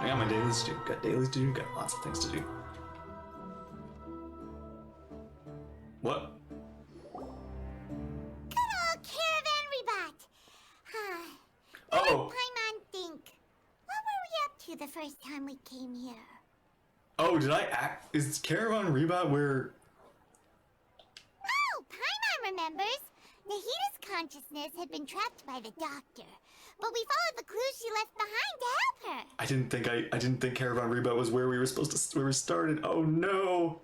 I got my dailies to do. Got dailies to do. Got lots of things to do. What? Good old caravan rebot. What did Paimon think? What were we up to the first time we came here? Oh, did I act? Is Caravan Rebot where? Oh, Paimon remembers. Nahita's consciousness had been trapped by the doctor, but we followed the clues she left behind to help her. I didn't think Caravan Rebot was where we were supposed to. Where we started. Oh no!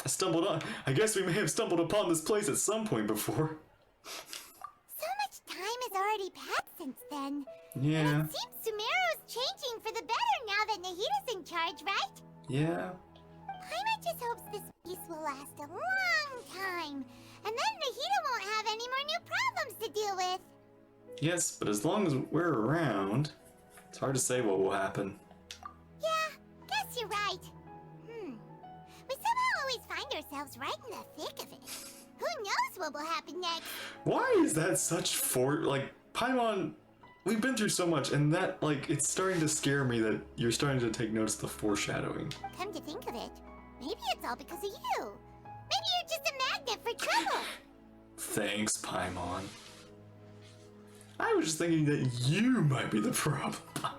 I stumbled on. I guess we may have stumbled upon this place at some point before. So much time has already passed since then. Yeah. And it seems Sumeru's changing for the better now that Nahita's in charge, right? Yeah. Paimon just hopes this peace will last a long time, and then Nahita won't have any more new problems to deal with. Yes, but as long as we're around, it's hard to say what will happen. Yeah, guess you're right. We somehow always find ourselves right in the thick of it. Who knows what will happen next? Why is that such Paimon? We've been through so much, and that, it's starting to scare me that you're starting to take notice of the foreshadowing. Come to think of it, maybe it's all because of you. Maybe you're just a magnet for trouble. Thanks, Paimon. I was just thinking that you might be the problem. Huh?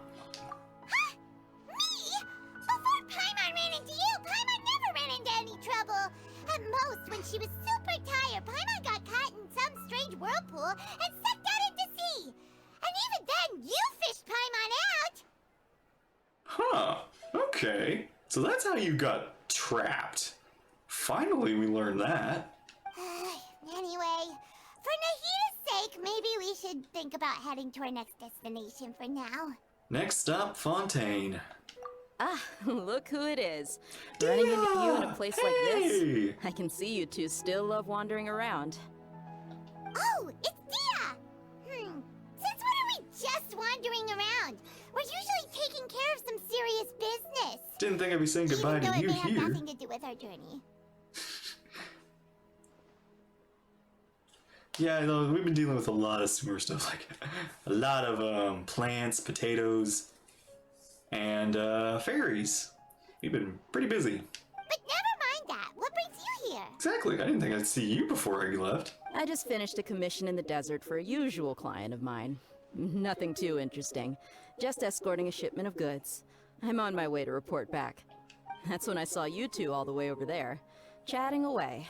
Me? Before Paimon ran into you, Paimon never ran into any trouble. At most, when she was super tired, Paimon got caught in some strange whirlpool and sucked out into sea. And even then, you fished Paimon out! Huh. Okay. So that's how you got trapped. Finally, we learned that. Anyway, for Nahita's sake, maybe we should think about heading to our next destination for now. Next stop, Fontaine. Ah, look who it is. Running into you in a place like this. I can see you two still love wandering around. Oh, it's Dia! Since when are we just wandering around? We're usually taking care of some serious business. Didn't think I'd be saying goodbye to you Even though it may have here. nothing to do with our journey. Yeah, I know, we've been dealing with a lot of Sumeru stuff, a lot of plants, potatoes, and fairies. We've been pretty busy. But never mind that. What brings you here? Exactly. I didn't think I'd see you before I left. I just finished a commission in the desert for a usual client of mine. Nothing too interesting. Just escorting a shipment of goods. I'm on my way to report back. That's when I saw you two all the way over there, chatting away.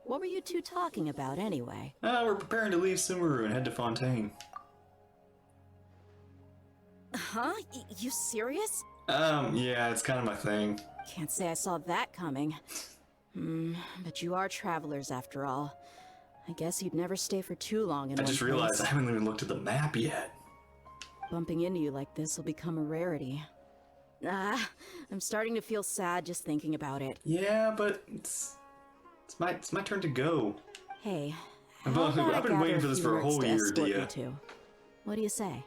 What were you two talking about anyway? We're preparing to leave Sumeru and head to Fontaine. Huh? You serious? Yeah, it's kind of my thing. Can't say I saw that coming. But you are travelers after all. I guess you'd never stay for too long in I one just place. realized I haven't even looked at the map yet. Bumping into you like this will become a rarity. I'm starting to feel sad just thinking about it. Yeah, but it's my turn to go. Hey, I've been waiting for this for a whole year, Dia. What do you say?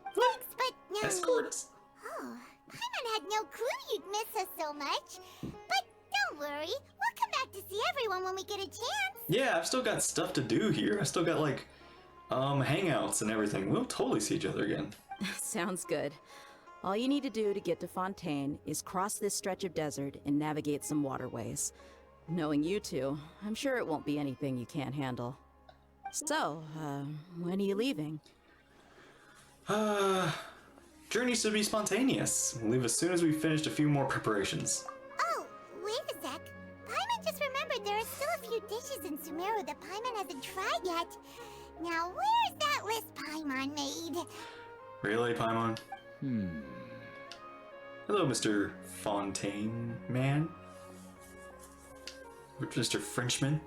Thanks, but no. Escorts? Oh, Paimon had no clue you'd miss us so much. But don't worry, we'll come back to see everyone when we get a chance. Yeah, I've still got stuff to do here. I still got hangouts and everything. We'll totally see each other again. Sounds good. All you need to do to get to Fontaine is cross this stretch of desert and navigate some waterways. Knowing you two, I'm sure it won't be anything you can't handle. So, when are you leaving? Journey should be spontaneous. We'll leave as soon as we've finished a few more preparations. Oh, wait a sec. Paimon just remembered there are still a few dishes in Sumeru that Paimon hasn't tried yet. Now, where's that list Paimon made? Really, Paimon? Hello, Mr. Fontaine man. Mr. Frenchman.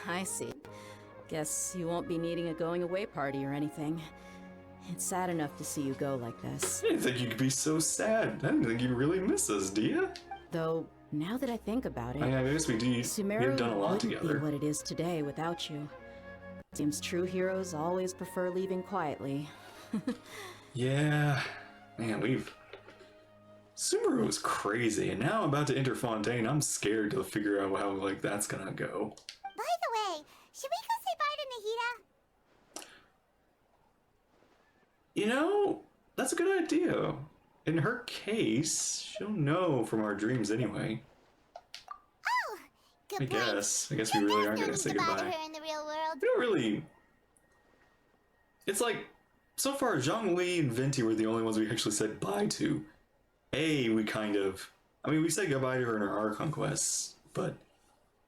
I see. Guess you won't be needing a going away party or anything. It's sad enough to see you go like this. I didn't think you could be so sad. I didn't think you really miss us, do you? Though, now that I think about it, I guess we do. Sumeru We've done a lot wouldn't together. be what it is today without you. Seems true heroes always prefer leaving quietly. Yeah. Man, Sumeru was crazy, and now I'm about to enter Fontaine. I'm scared to figure out how, that's gonna go. By the way, should we go say bye to Nahita? You know, that's a good idea. In her case, she'll know from our dreams anyway. Oh, good I point. guess. I guess we really aren't gonna say To goodbye. her in the real world. We don't really. It's like, so far, Zhongli and Venti were the only ones we actually said bye to. We kind of. I mean, we said goodbye to her in her Archon quests, but.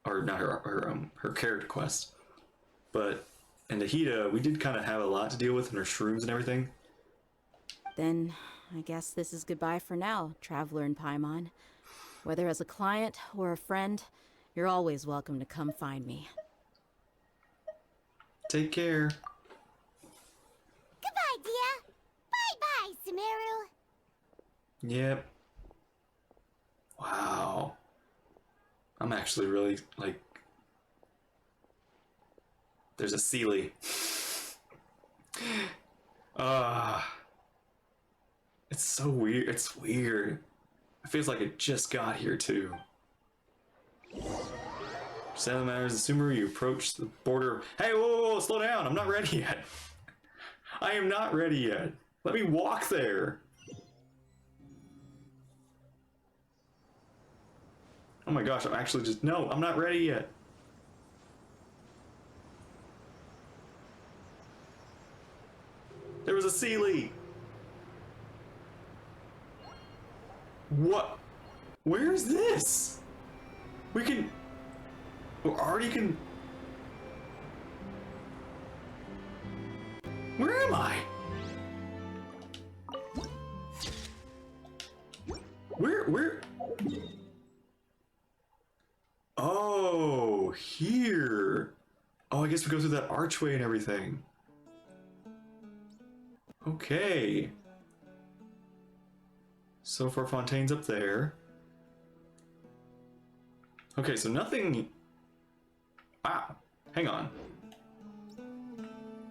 Or not her character quest. But in Nahida, we did kind of have a lot to deal with in her shrooms and everything. Then, I guess this is goodbye for now, Traveler in Paimon. Whether as a client or a friend, you're always welcome to come find me. Take care. Goodbye, dear. Bye-bye, Sumeru. Yep. Wow. I'm actually really, like... There's a Sealy. It's so weird. It's weird. It feels like it just got here, too. 7 hours of Sumeru, you approach the border. Hey, whoa, slow down. I'm not ready yet. I am not ready yet. Let me walk there. Oh my gosh, I'm actually just... No, I'm not ready yet. There was a Sealy. What? Where's this? We can... We already can... Where am I? Where? Oh, here. Oh, I guess we go through that archway and everything. Okay. So far, Fontaine's up there. Okay, so nothing... Wow. Hang on.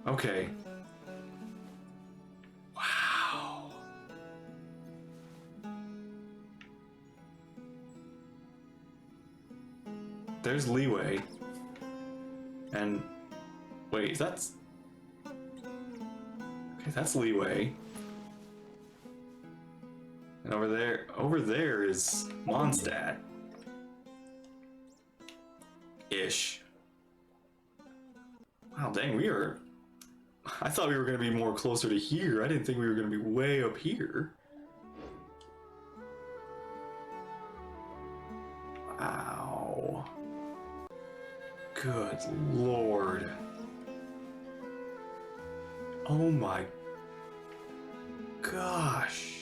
Okay. Wow. There's leeway. And... Wait, that's... Okay, that's leeway. And over there is Mondstadt. Ish. Wow, dang, we are... I thought we were going to be more closer to here. I didn't think we were going to be way up here. Wow. Good lord. Oh my gosh.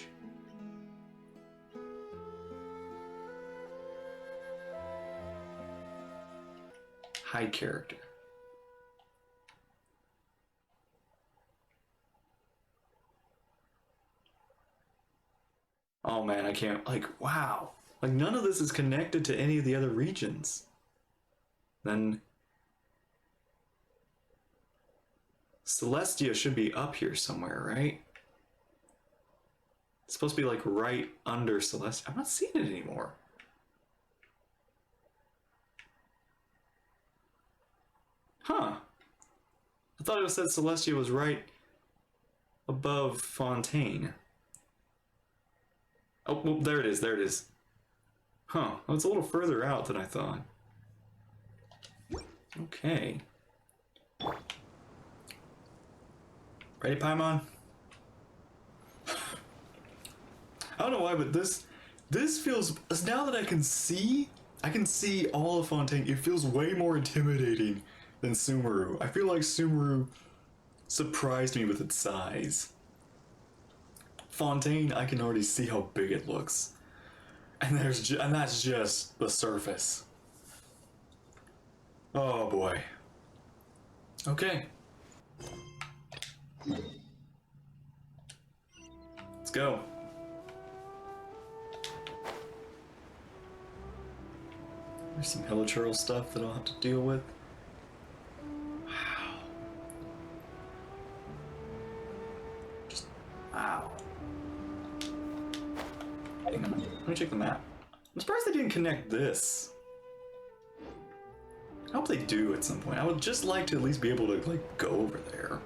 Hide character. Oh man, I can't, like, wow. Like, none of this is connected to any of the other regions. Then... Celestia should be up here somewhere, right? It's supposed to be, like, right under Celestia. I'm not seeing it anymore. Huh. I thought it said Celestia was right above Fontaine. Oh, well, there it is, there it is. Huh, well, it's a little further out than I thought. Okay. Ready, Paimon? I don't know why, but this feels, now that I can see all of Fontaine, it feels way more intimidating than Sumeru. I feel like Sumeru surprised me with its size. Fontaine, I can already see how big it looks. And that's just the surface. Oh boy. Okay. Let's go. There's some hilichurl stuff that I'll have to deal with. Wow. Just, wow. Hang on, let me check the map. I'm surprised they didn't connect this. I hope they do at some point. I would just like to at least be able to, like, go over there.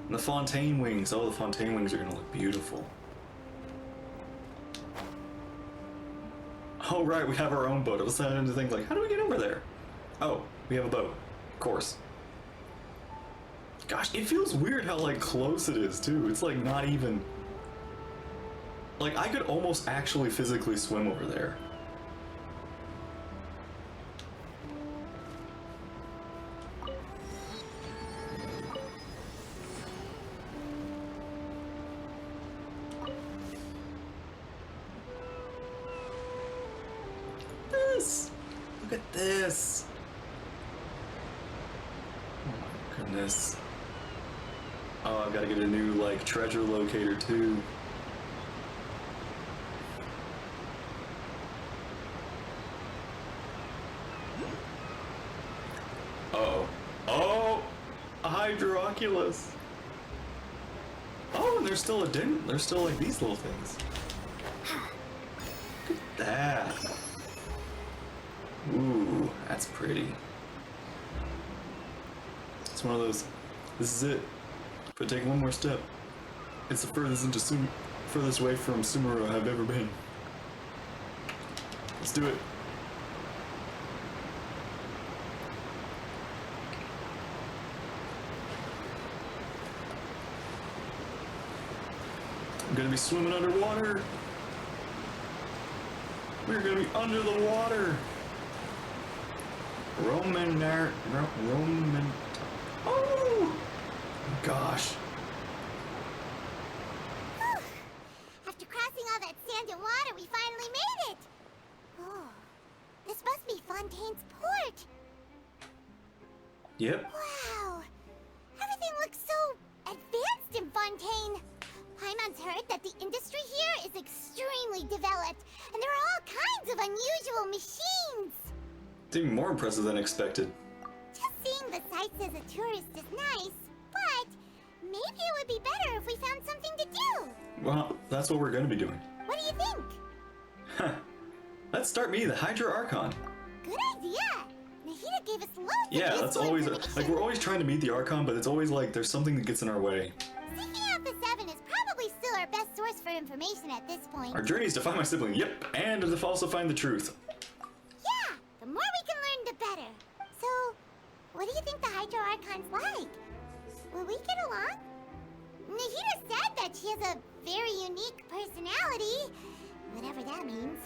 And the Fontaine wings. Oh, the Fontaine wings are gonna look beautiful. Oh, right, we have our own boat. I was starting to think, like, how do we get over there? Oh, we have a boat. Of course. Gosh, it feels weird how, like, close it is, too. It's, like, not even... Like, I could almost actually physically swim over there. Look at this! Oh my goodness. Oh, I've got to get a new, like, treasure locator, too. Uh-oh. Oh! A Hydroculus! Oh, and there's still a dent. There's still, like, these little things. Look at that. Ooh, that's pretty. It's one of those. This is it. If I take one more step, it's the furthest away from Sumeru I've ever been. Let's do it. I'm gonna be swimming underwater. We're gonna be under the water. Roman. Oh! Gosh. After crossing all that sand and water, we finally made it! Oh, this must be Fontaine's port! Yep. Wow! Everything looks so advanced in Fontaine! Paimon's heard that the industry here is extremely developed, and there are all kinds of unusual machines! It's even more impressive than expected. Just seeing the sights as a tourist is nice, but maybe it would be better if we found something to do! Well, that's what we're going to be doing. What do you think? Huh. Let's start meeting the Hydra Archon. Good idea! Nahida gave us loads of Yeah, useful that's always information. like we're always trying to meet the Archon, but it's always like there's something that gets in our way. Seeking out the Seven is probably still our best source for information at this point. Our journey is to find my sibling. Yep, and to also find the truth. Yeah, the more we can learn, the better. So, what do you think the Hydro Archon's like? Will we get along? Nahida said that she has a very unique personality, whatever that means.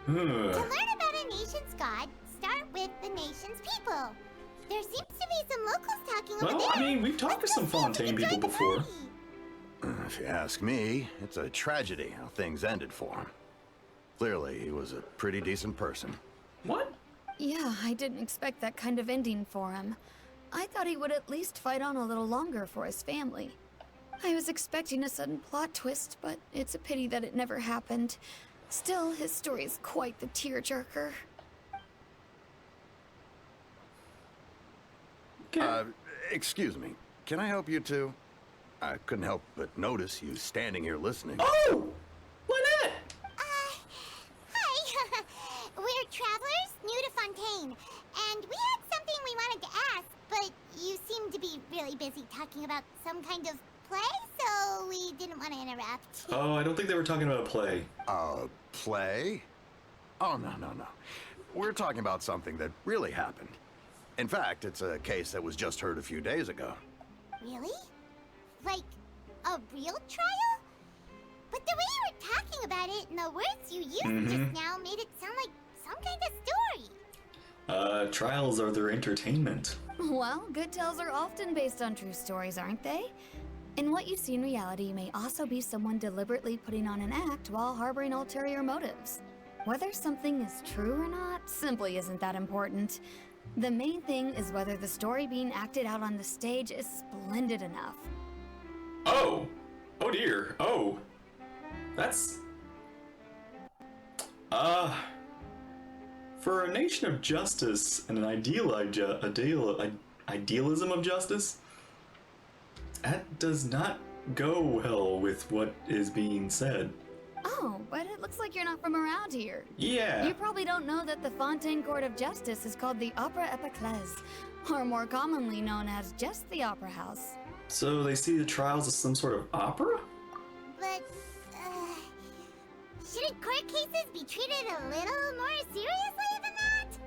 To learn about a nation's god, start with the nation's people. There seems to be some locals talking over there. Well, I mean, we've talked to some Fontaine people before. If you ask me, it's a tragedy how things ended for him. Clearly, he was a pretty decent person. What? Yeah, I didn't expect that kind of ending for him. I thought he would at least fight on a little longer for his family. I was expecting a sudden plot twist, but it's a pity that it never happened. Still, his story is quite the tearjerker. Excuse me. Can I help you two? I couldn't help but notice you standing here listening. Oh! Lynette! Hi. We're travelers new to Fontaine, and we had something we wanted to ask, but you seem to be really busy talking about some kind of play, so we didn't want to interrupt. Oh, I don't think they were talking about a play. Play? Oh, no. We're talking about something that really happened. In fact, it's a case that was just heard a few days ago. Really? Like, a real trial? But the way you were talking about it and the words you used just now made it sound like some kind of story. Trials are their entertainment. Well, good tales are often based on true stories, aren't they? And what you see in reality may also be someone deliberately putting on an act while harboring ulterior motives. Whether something is true or not simply isn't that important. The main thing is whether the story being acted out on the stage is splendid enough. Oh! Oh dear. Oh. That's... For a nation of justice and an idealism of justice, that does not go well with what is being said. Oh, but it looks like you're not from around here. Yeah. You probably don't know that the Fontaine Court of Justice is called the Opera Epiclese, or more commonly known as just the Opera House. So they see the trials as some sort of opera? But, shouldn't court cases be treated a little more seriously than that?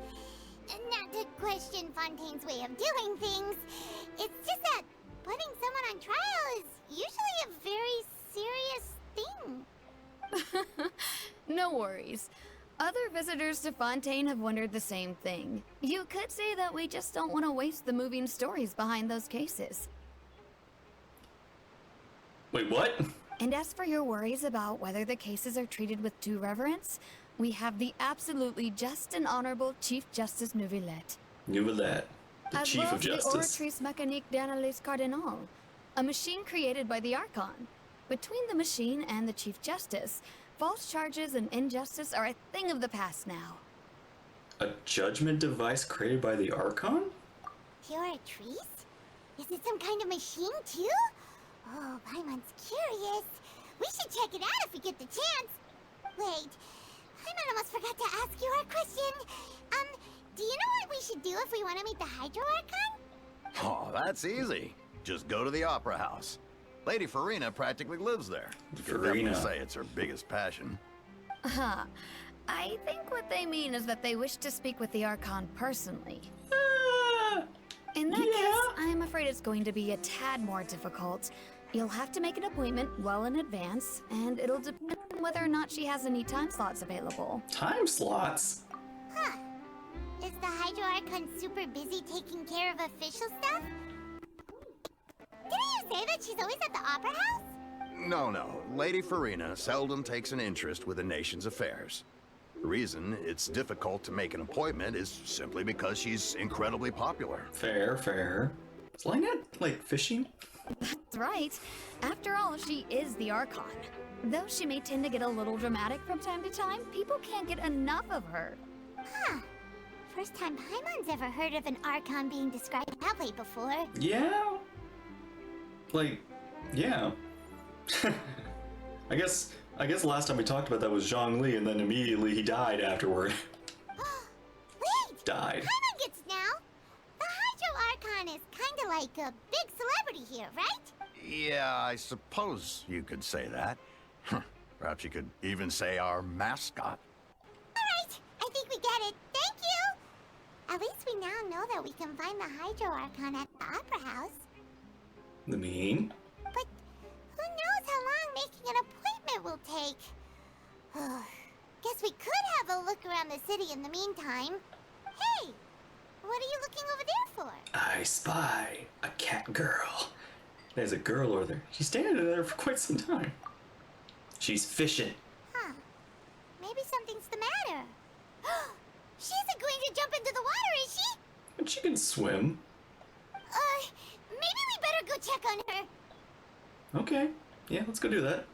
Not to question Fontaine's way of doing things. It's just that putting someone on trial is usually a very serious thing. No worries. Other visitors to Fontaine have wondered the same thing. You could say that we just don't want to waste the moving stories behind those cases. Wait, what? And as for your worries about whether the cases are treated with due reverence, we have the absolutely just and honorable Chief Justice Neuvillette. Neuvillette, the As Chief well of as the Justice. Oratrice Mécanique d'Analyse Cardinal, a machine created by the Archon. Between the machine and the Chief Justice, false charges and injustice are a thing of the past now. A judgment device created by the Archon? Oratrice? Is it some kind of machine, too? Oh, Paimon's curious. We should check it out if we get the chance. Wait, Paimon almost forgot to ask you our question. Do you know what we should do if we want to meet the Hydro Archon? Oh, that's easy. Just go to the Opera House. Lady Farina practically lives there. You could definitely Farina. say it's her biggest passion. Huh. I think what they mean is that they wish to speak with the Archon personally. In that case, I am afraid it's going to be a tad more difficult. You'll have to make an appointment well in advance, and it'll depend on whether or not she has any time slots available. Time slots? Huh. Is the Hydro Archon super busy taking care of official stuff? Didn't you say that she's always at the Opera House? No. Lady Farina seldom takes an interest with the nation's affairs. The reason it's difficult to make an appointment is simply because she's incredibly popular. Fair. Is Lynette, like, fishing? That's right. After all, she is the Archon. Though she may tend to get a little dramatic from time to time, people can't get enough of her. Huh. First time Paimon's ever heard of an Archon being described that way before. Yeah? Like, yeah. I guess last time we talked about that was Zhongli, and then immediately he died afterward. Wait! Died. Paimon gets now! The Hydro Archon is kinda like a big celebrity here, right? Yeah, I suppose you could say that. Perhaps you could even say our mascot. Alright, I think we get it. Thank you! At least we now know that we can find the Hydro Archon at the Opera House. The mean? But who knows how long making an appointment will take? Guess we could have a look around the city in the meantime. Hey! What are you looking over there for? I spy a cat girl. There's a girl over there. She's standing there for quite some time. She's fishing. Huh. Maybe something's the matter. She isn't going to jump into the water, is she? But she can swim. Maybe we better go check on her. Okay. Yeah, let's go do that.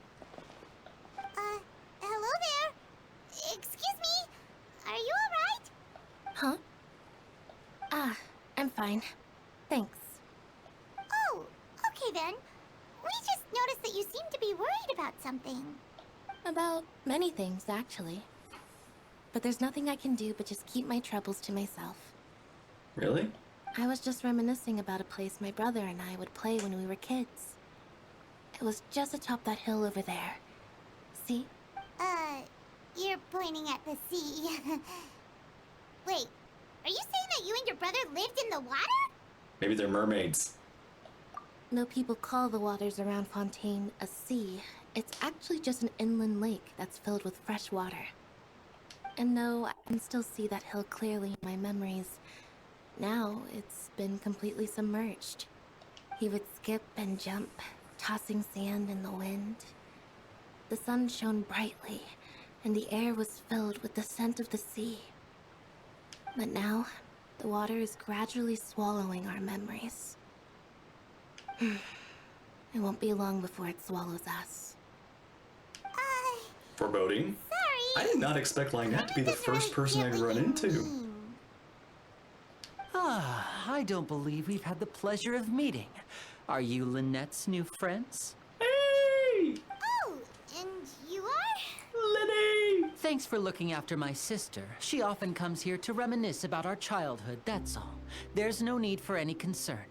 Hello there. Excuse me. Are you alright? Huh? I'm fine. Thanks. Oh, okay then. We just noticed that you seem to be worried about something. About many things, actually. But there's nothing I can do but just keep my troubles to myself. Really? I was just reminiscing about a place my brother and I would play when we were kids. It was just atop that hill over there. See? You're pointing at the sea. Wait, are you saying that you and your brother lived in the water? Maybe they're mermaids. No people call the waters around Fontaine a sea. It's actually just an inland lake that's filled with fresh water. And no, I can still see that hill clearly in my memories. Now, it's been completely submerged. He would skip and jump, tossing sand in the wind. The sun shone brightly, and the air was filled with the scent of the sea. But now, the water is gradually swallowing our memories. It won't be long before it swallows us. Foreboding? Sorry. I did not expect Lynette to be the first person I'd run into. I don't believe we've had the pleasure of meeting. Are you Lynette's new friends? Hey! Oh, and you are? Lenny! Thank Thanks for looking after my sister. She often comes here to reminisce about our childhood, that's all. There's no need for any concern.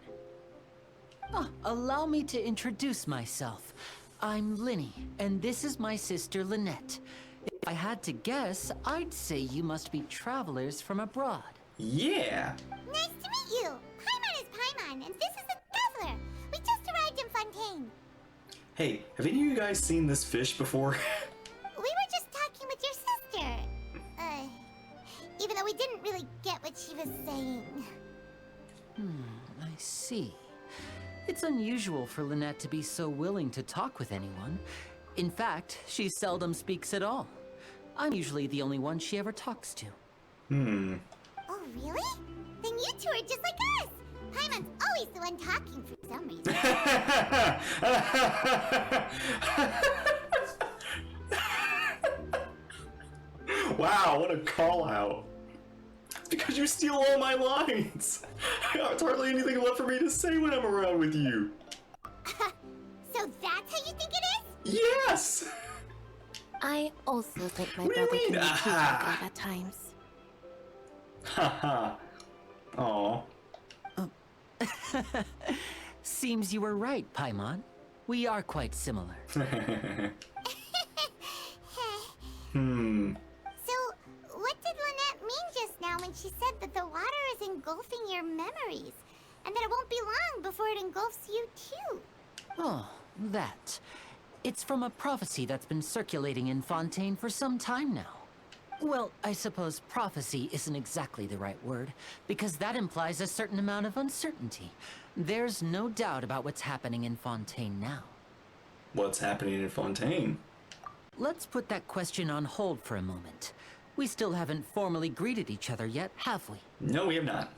Allow me to introduce myself. I'm Linny, and this is my sister Lynette. If I had to guess, I'd say you must be travelers from abroad. Yeah. Nice to meet you. Paimon is Paimon, and this is the traveler. We just arrived in Fontaine. Hey, have any of you guys seen this fish before? We were just talking with your sister. Even though we didn't really get what she was saying. I see. It's unusual for Lynette to be so willing to talk with anyone. In fact, she seldom speaks at all. I'm usually the only one she ever talks to. Oh, really? Then you two are just like us. Paimon's always the one talking for some reason. Wow, what a call out. Because you steal all my lines. There's hardly anything left for me to say when I'm around with you. So that's how you think it is? Yes! I also think my What do you brother can mean, be too aha? talkative at times. Haha. Aw. Seems you were right, Paimon. We are quite similar. So, what did Lynette mean just now when she said that the water is engulfing your memories? And that it won't be long before it engulfs you too? Oh, that. It's from a prophecy that's been circulating in Fontaine for some time now. Well, I suppose prophecy isn't exactly the right word, because that implies a certain amount of uncertainty. There's no doubt about what's happening in Fontaine now. What's happening in Fontaine? Let's put that question on hold for a moment. We still haven't formally greeted each other yet, have we? No, we have not.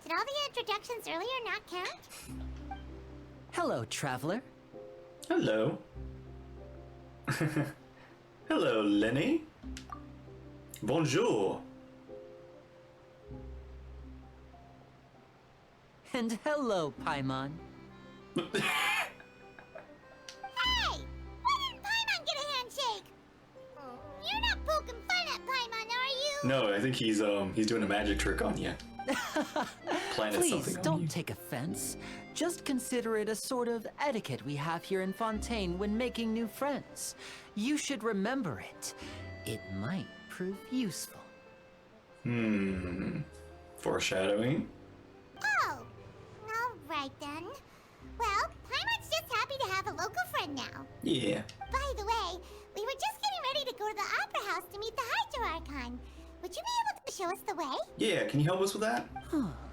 Did all the introductions earlier not count? Hello, traveler. Hello. Hello, Lenny. Bonjour. And hello, Paimon. Hey! Why didn't Paimon get a handshake? You're not poking fun at Paimon, are you? No, I think he's doing a magic trick on you. Planted Please, something on don't you. take offense. Just consider it a sort of etiquette we have here in Fontaine when making new friends. You should remember it. It might prove useful. Foreshadowing. Oh, all right then. Well, Paimon's just happy to have a local friend now. Yeah. By the way, we were just getting ready to go to the Opera House to meet the Hydro Archon. Would you be able to show us the way? Yeah, can you help us with that?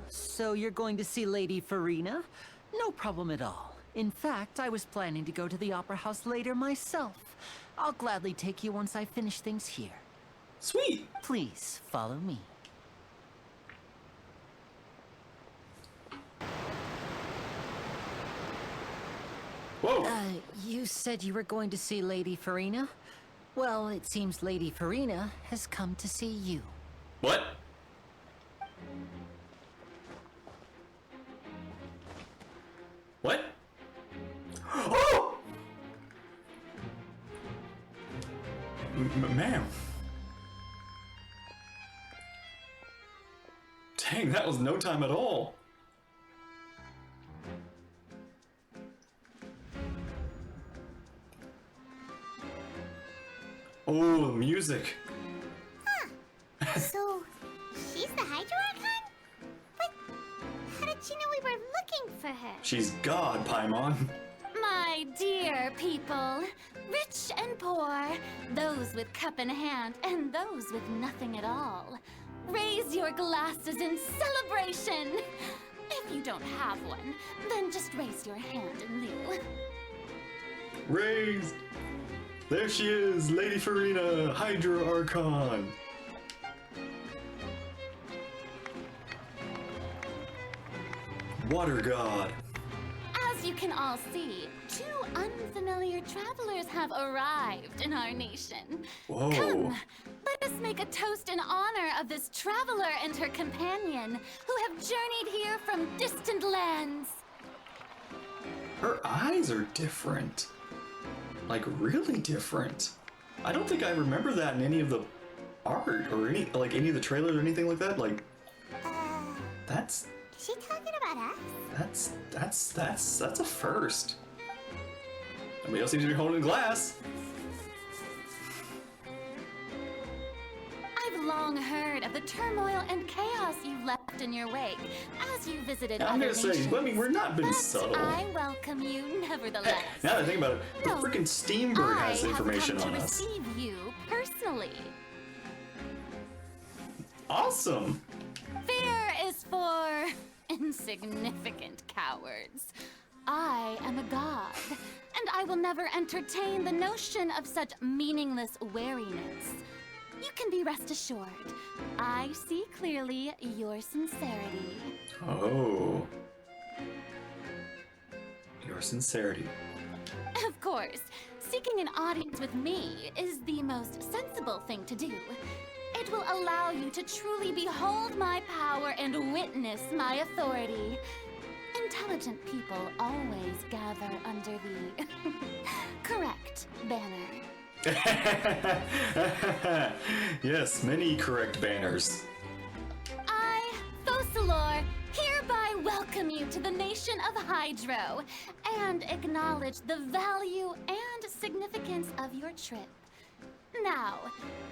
So you're going to see Lady Farina? No problem at all. In fact, I was planning to go to the Opera House later myself. I'll gladly take you once I finish things here. Sweet. Please, follow me. Whoa. You said you were going to see Lady Farina? Well, it seems Lady Farina has come to see you. What? What? Oh! Ma'am. Dang, that was no time at all. Oh, music. So, she's the Hydro Archon? But how did she know we were looking for her? She's God, Paimon. My dear people, rich and poor, those with cup in hand and those with nothing at all, raise your glasses in celebration. If you don't have one, then just raise your hand in lieu. Raise. There she is, Lady Farina, Hydra Archon. Water God. As you can all see, two unfamiliar travelers have arrived in our nation. Whoa. Come, let us make a toast in honor of this traveler and her companion who have journeyed here from distant lands. Her eyes are different. Like, really different. I don't think I remember that in any of the art or any of the trailers or anything like that. Like, that's Is she talking about us? that's a first. Somebody else seems to be holding glass. I've long heard of the turmoil and chaos you left in your wake as you visited I'm other gonna say, nations. I mean, we're not being But subtle. I welcome you nevertheless. Now that I think about it, the No, freaking Steamberg has I information have come on to us. receive you personally. Awesome. Fear is for insignificant cowards. I am a god, and I will never entertain the notion of such meaningless wariness. You can be rest assured. I see clearly your sincerity. Oh. Your sincerity. Of course, seeking an audience with me is the most sensible thing to do. It will allow you to truly behold my power and witness my authority. Intelligent people always gather under the correct banner. Yes, many correct banners. I, Focalor, hereby welcome you to the nation of Hydro and acknowledge the value and significance of your trip. Now,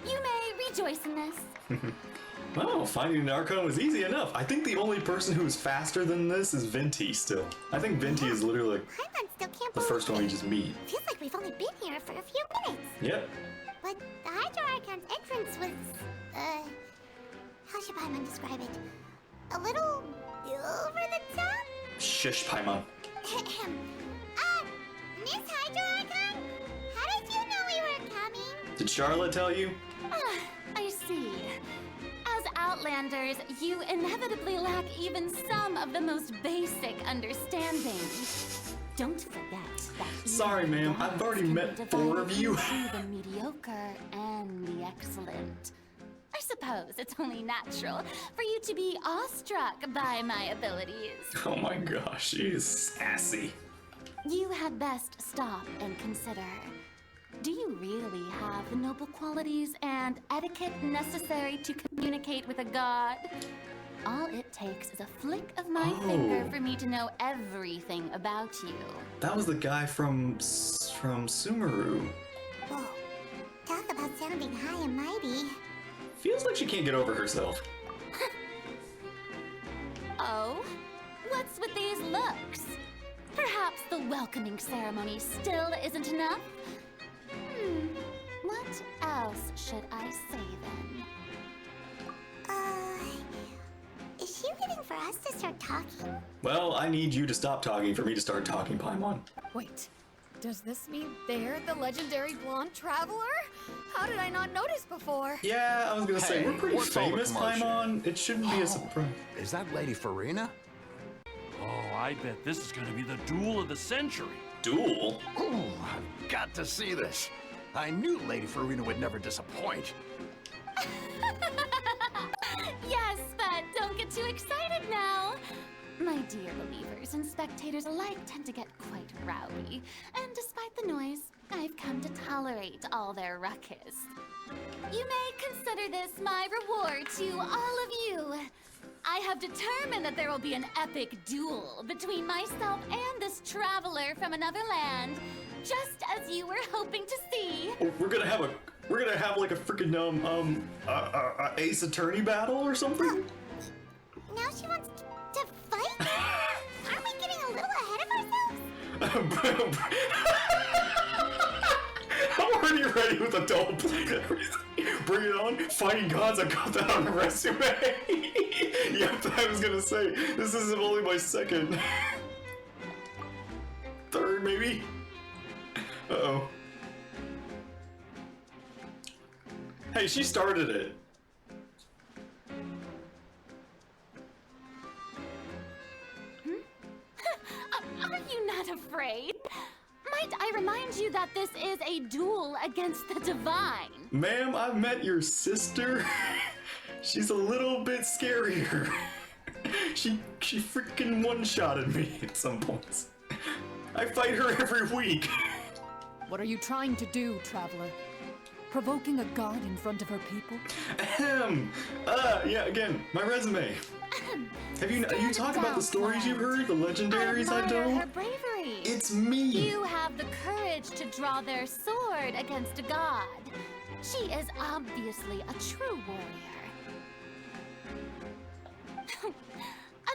you may rejoice in this. Well, finding an Archon was easy enough. I think the only person who's faster than this is Venti still. I think Venti is literally like Paimon still can't the believe first one we it. just meet. Feels like we've only been here for a few minutes. Yep. But the Hydro Archon's entrance was, how should Paimon describe it? A little over the top? Shush, Paimon. Miss Hydro Archon? How did you know we were coming? Did Charlotte tell you? I see. As Outlanders, you inevitably lack even some of the most basic understanding. Don't forget that Sorry, even ma'am. gods I've already can met be 4 of divided you. into the mediocre and the excellent. I suppose it's only natural for you to be awestruck by my abilities. Oh my gosh, she is sassy. You had best stop and consider. Do you really have the noble qualities and etiquette necessary to communicate with a god? All it takes is a flick of my finger for me to know everything about you. That was the guy from Sumeru. Whoa. Talk about sounding high and mighty. Feels like she can't get over herself. Oh? What's with these looks? Perhaps the welcoming ceremony still isn't enough? What else should I say then? Is she waiting for us to start talking? Well, I need you to stop talking for me to start talking, Paimon. Wait, does this mean they're the legendary blonde traveler? How did I not notice before? Yeah, I was gonna say, Hey, we're pretty what's all the famous, commotion? Paimon. It shouldn't be a surprise. Is that Lady Farina? Oh, I bet this is gonna be the duel of the century. Duel? Ooh, I've got to see this. I knew Lady Farina would never disappoint. Yes, but don't get too excited now. My dear believers and spectators alike tend to get quite rowdy, and despite the noise, I've come to tolerate all their ruckus. You may consider this my reward to all of you. I have determined that there will be an epic duel between myself and this traveler from another land, just as you were hoping to see. We're gonna have like a freaking Ace Attorney battle or something? Now she wants to fight? Aren't we getting a little ahead of ourselves? I'm already ready with a double play. Bring it on. Fighting gods, I got that on the resume. Yep, I was gonna say, this is only my second. Third, maybe? Uh-oh. Hey, she started it. Are you not afraid? Might I remind you that this is a duel against the divine? Ma'am, I've met your sister. She's a little bit scarier. She freaking one-shotted me at some points. I fight her every week. What are you trying to do, traveler? Provoking a god in front of her people? Ahem. Yeah, again, my resume. Have you talk about the stories you've heard, the legendaries I've admire done? her bravery. It's me. You have the courage to draw their sword against a god. She is obviously a true warrior.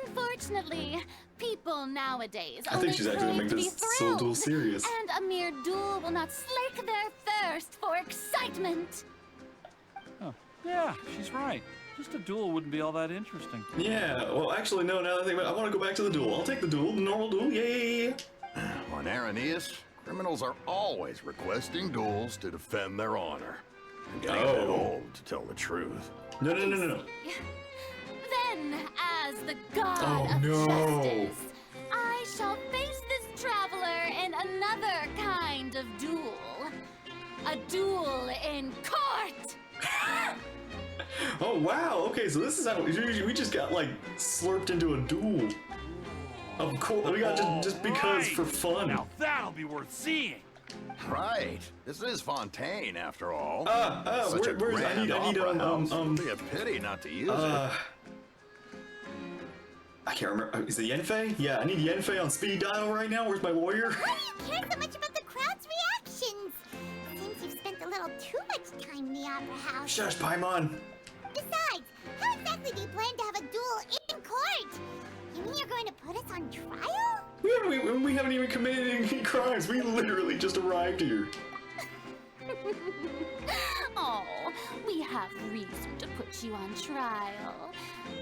Unfortunately, people nowadays I think she's actually gonna make this soul duel serious. And a mere duel will not slake their thirst for excitement. Oh, yeah, she's right. Just a duel wouldn't be all that interesting. Yeah, well, actually, no, now that I think about it, I want to go back to the duel. I'll take the duel, the normal duel, yay! On Araneus, criminals are always requesting duels to defend their honor. I'm getting a bit old to tell the truth. No. Then, as the god of justice, I shall face this traveler in another kind of duel. A duel in court! Oh, wow, okay, so this is how we just got, like, slurped into a duel. Of course, we got just because for fun. Now that'll be worth seeing. Right. This is Fontaine, after all. Where's I need It'd be a pity not to use it. I can't remember. Is it Yenfei? Yeah, I need Yenfei on speed dial right now. Where's my lawyer? Why do you care so much about the crowd's reactions? Seems you've spent a little too much time in the opera house. Shush, Paimon. Besides, how exactly do you plan to have a duel in court? You mean you're going to put us on trial? We haven't even committed any crimes. We literally just arrived here. Oh, we have reason to put you on trial.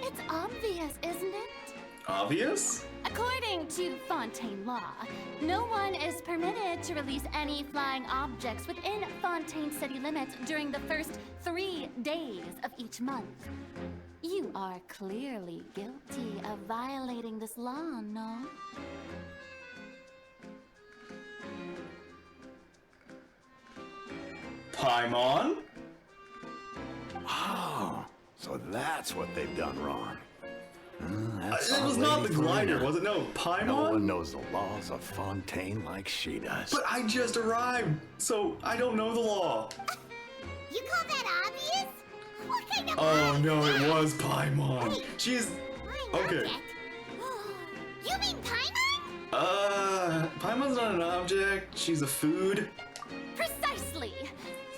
It's obvious, isn't it? Obvious? According to Fontaine law, no one is permitted to release any flying objects within Fontaine city limits during the first 3 days of each month. You are clearly guilty of violating this law, no? Paimon? Oh, so that's what they've done wrong. It was not the glider, was it? No, Paimon? No one knows the laws of Fontaine like she does. But I just arrived, so I don't know the law. You call that obvious? What kind of Oh no, it was Paimon. Wait. She's... flying Okay. object? You mean Paimon? Paimon's not an object, she's a food. Precisely!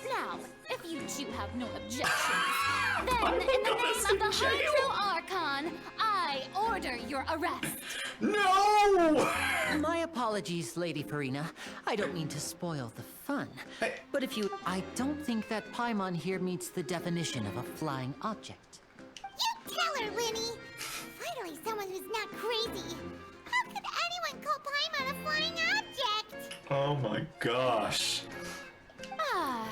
Now, if you two have no objections, then in the name of the Hydro Archon, I order your arrest. No! My apologies, Lady Farina. I don't mean to spoil the fun. Hey. But I don't think that Paimon here meets the definition of a flying object. You tell her, Winnie. Finally, someone who's not crazy. How could anyone call Paimon a flying object? Oh my gosh. Ah,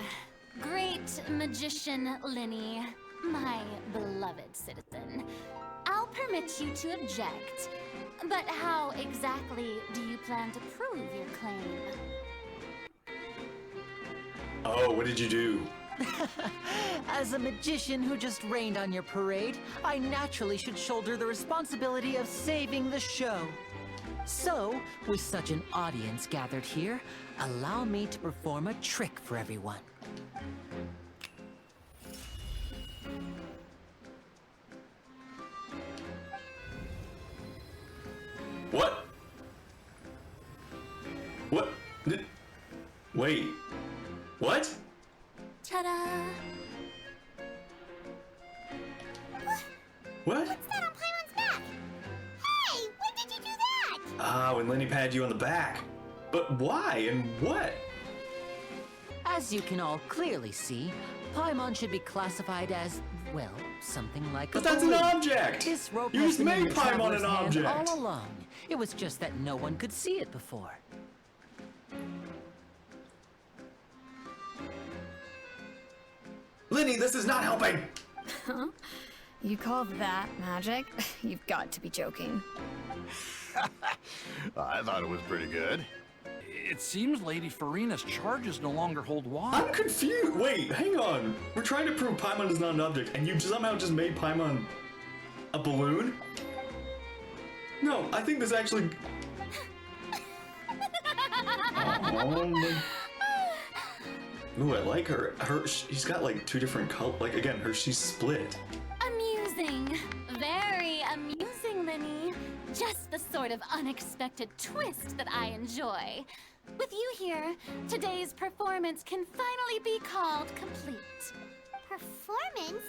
great magician Linny, my beloved citizen. I'll permit you to object, but how exactly do you plan to prove your claim? Oh, what did you do? As a magician who just rained on your parade, I naturally should shoulder the responsibility of saving the show. So, with such an audience gathered here, allow me to perform a trick for everyone. What? What? Wait. What? Ta-da! What? What's that on Paimon's back? Hey, when did you do that? When Lenny patted you on the back. But why and what? As you can all clearly see, Paimon should be classified as, well, something like But a that's an balloon. object! This rope You has just been in made the Paimon traveler's an hand object! all along. It was just that no one could see it before. Lenny, this is not helping! Huh? You call that magic? You've got to be joking. I thought it was pretty good. It seems Lady Farina's charges no longer hold water. I'm confused. Wait, hang on. We're trying to prove Paimon is not an object, and you somehow just made Paimon a balloon? No, I think this actually... Oh my... Ooh, I like her. She's got like two different colors. Like again, she's split. Amusing. Very amusing, Linny. Just the sort of unexpected twist that I enjoy. With you here, today's performance can finally be called complete. Performance?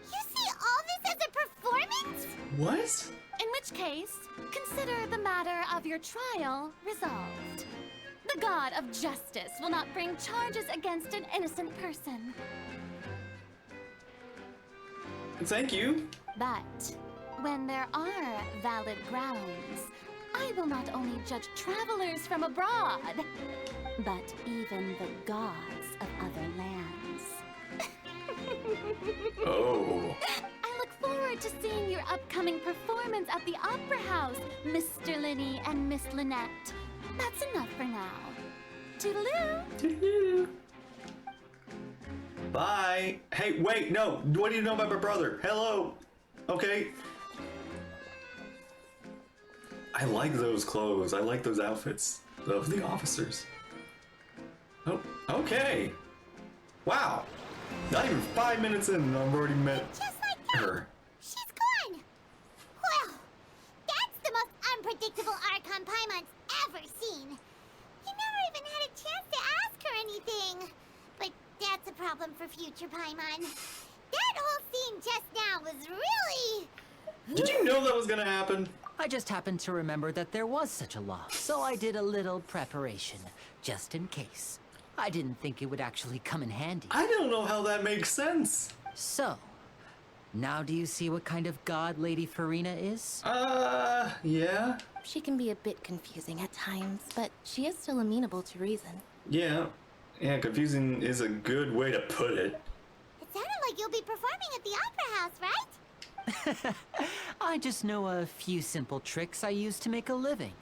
You see all this as a performance? What? In which case, consider the matter of your trial resolved. The god of justice will not bring charges against an innocent person. Thank you. But when there are valid grounds, I will not only judge travelers from abroad, but even the gods of other lands. Oh. I look forward to seeing your upcoming performance at the Opera House, Mr. Linny and Miss Lynette. That's enough for now. Toodaloo! Toodaloo. Bye. Hey, wait, no. What do you know about my brother? Hello. Okay. I like those clothes. I like those outfits of the officers. Oh, okay. Wow. Not even 5 minutes in and I've already met Just like that. her. She's gone. Well, that's the most unpredictable Archon Paimon's ever seen. You never even had a chance to ask her anything. But that's a problem for future Paimon. That whole scene just now was really... Did you know that was gonna happen? I just happened to remember that there was such a law, so I did a little preparation, just in case. I didn't think it would actually come in handy. I don't know how that makes sense. So, now do you see what kind of god Lady Farina is? Yeah. She can be a bit confusing at times, but she is still amenable to reason. Yeah. Yeah, confusing is a good way to put it. It sounded like you'll be performing at the Opera House, right? I just know a few simple tricks I use to make a living.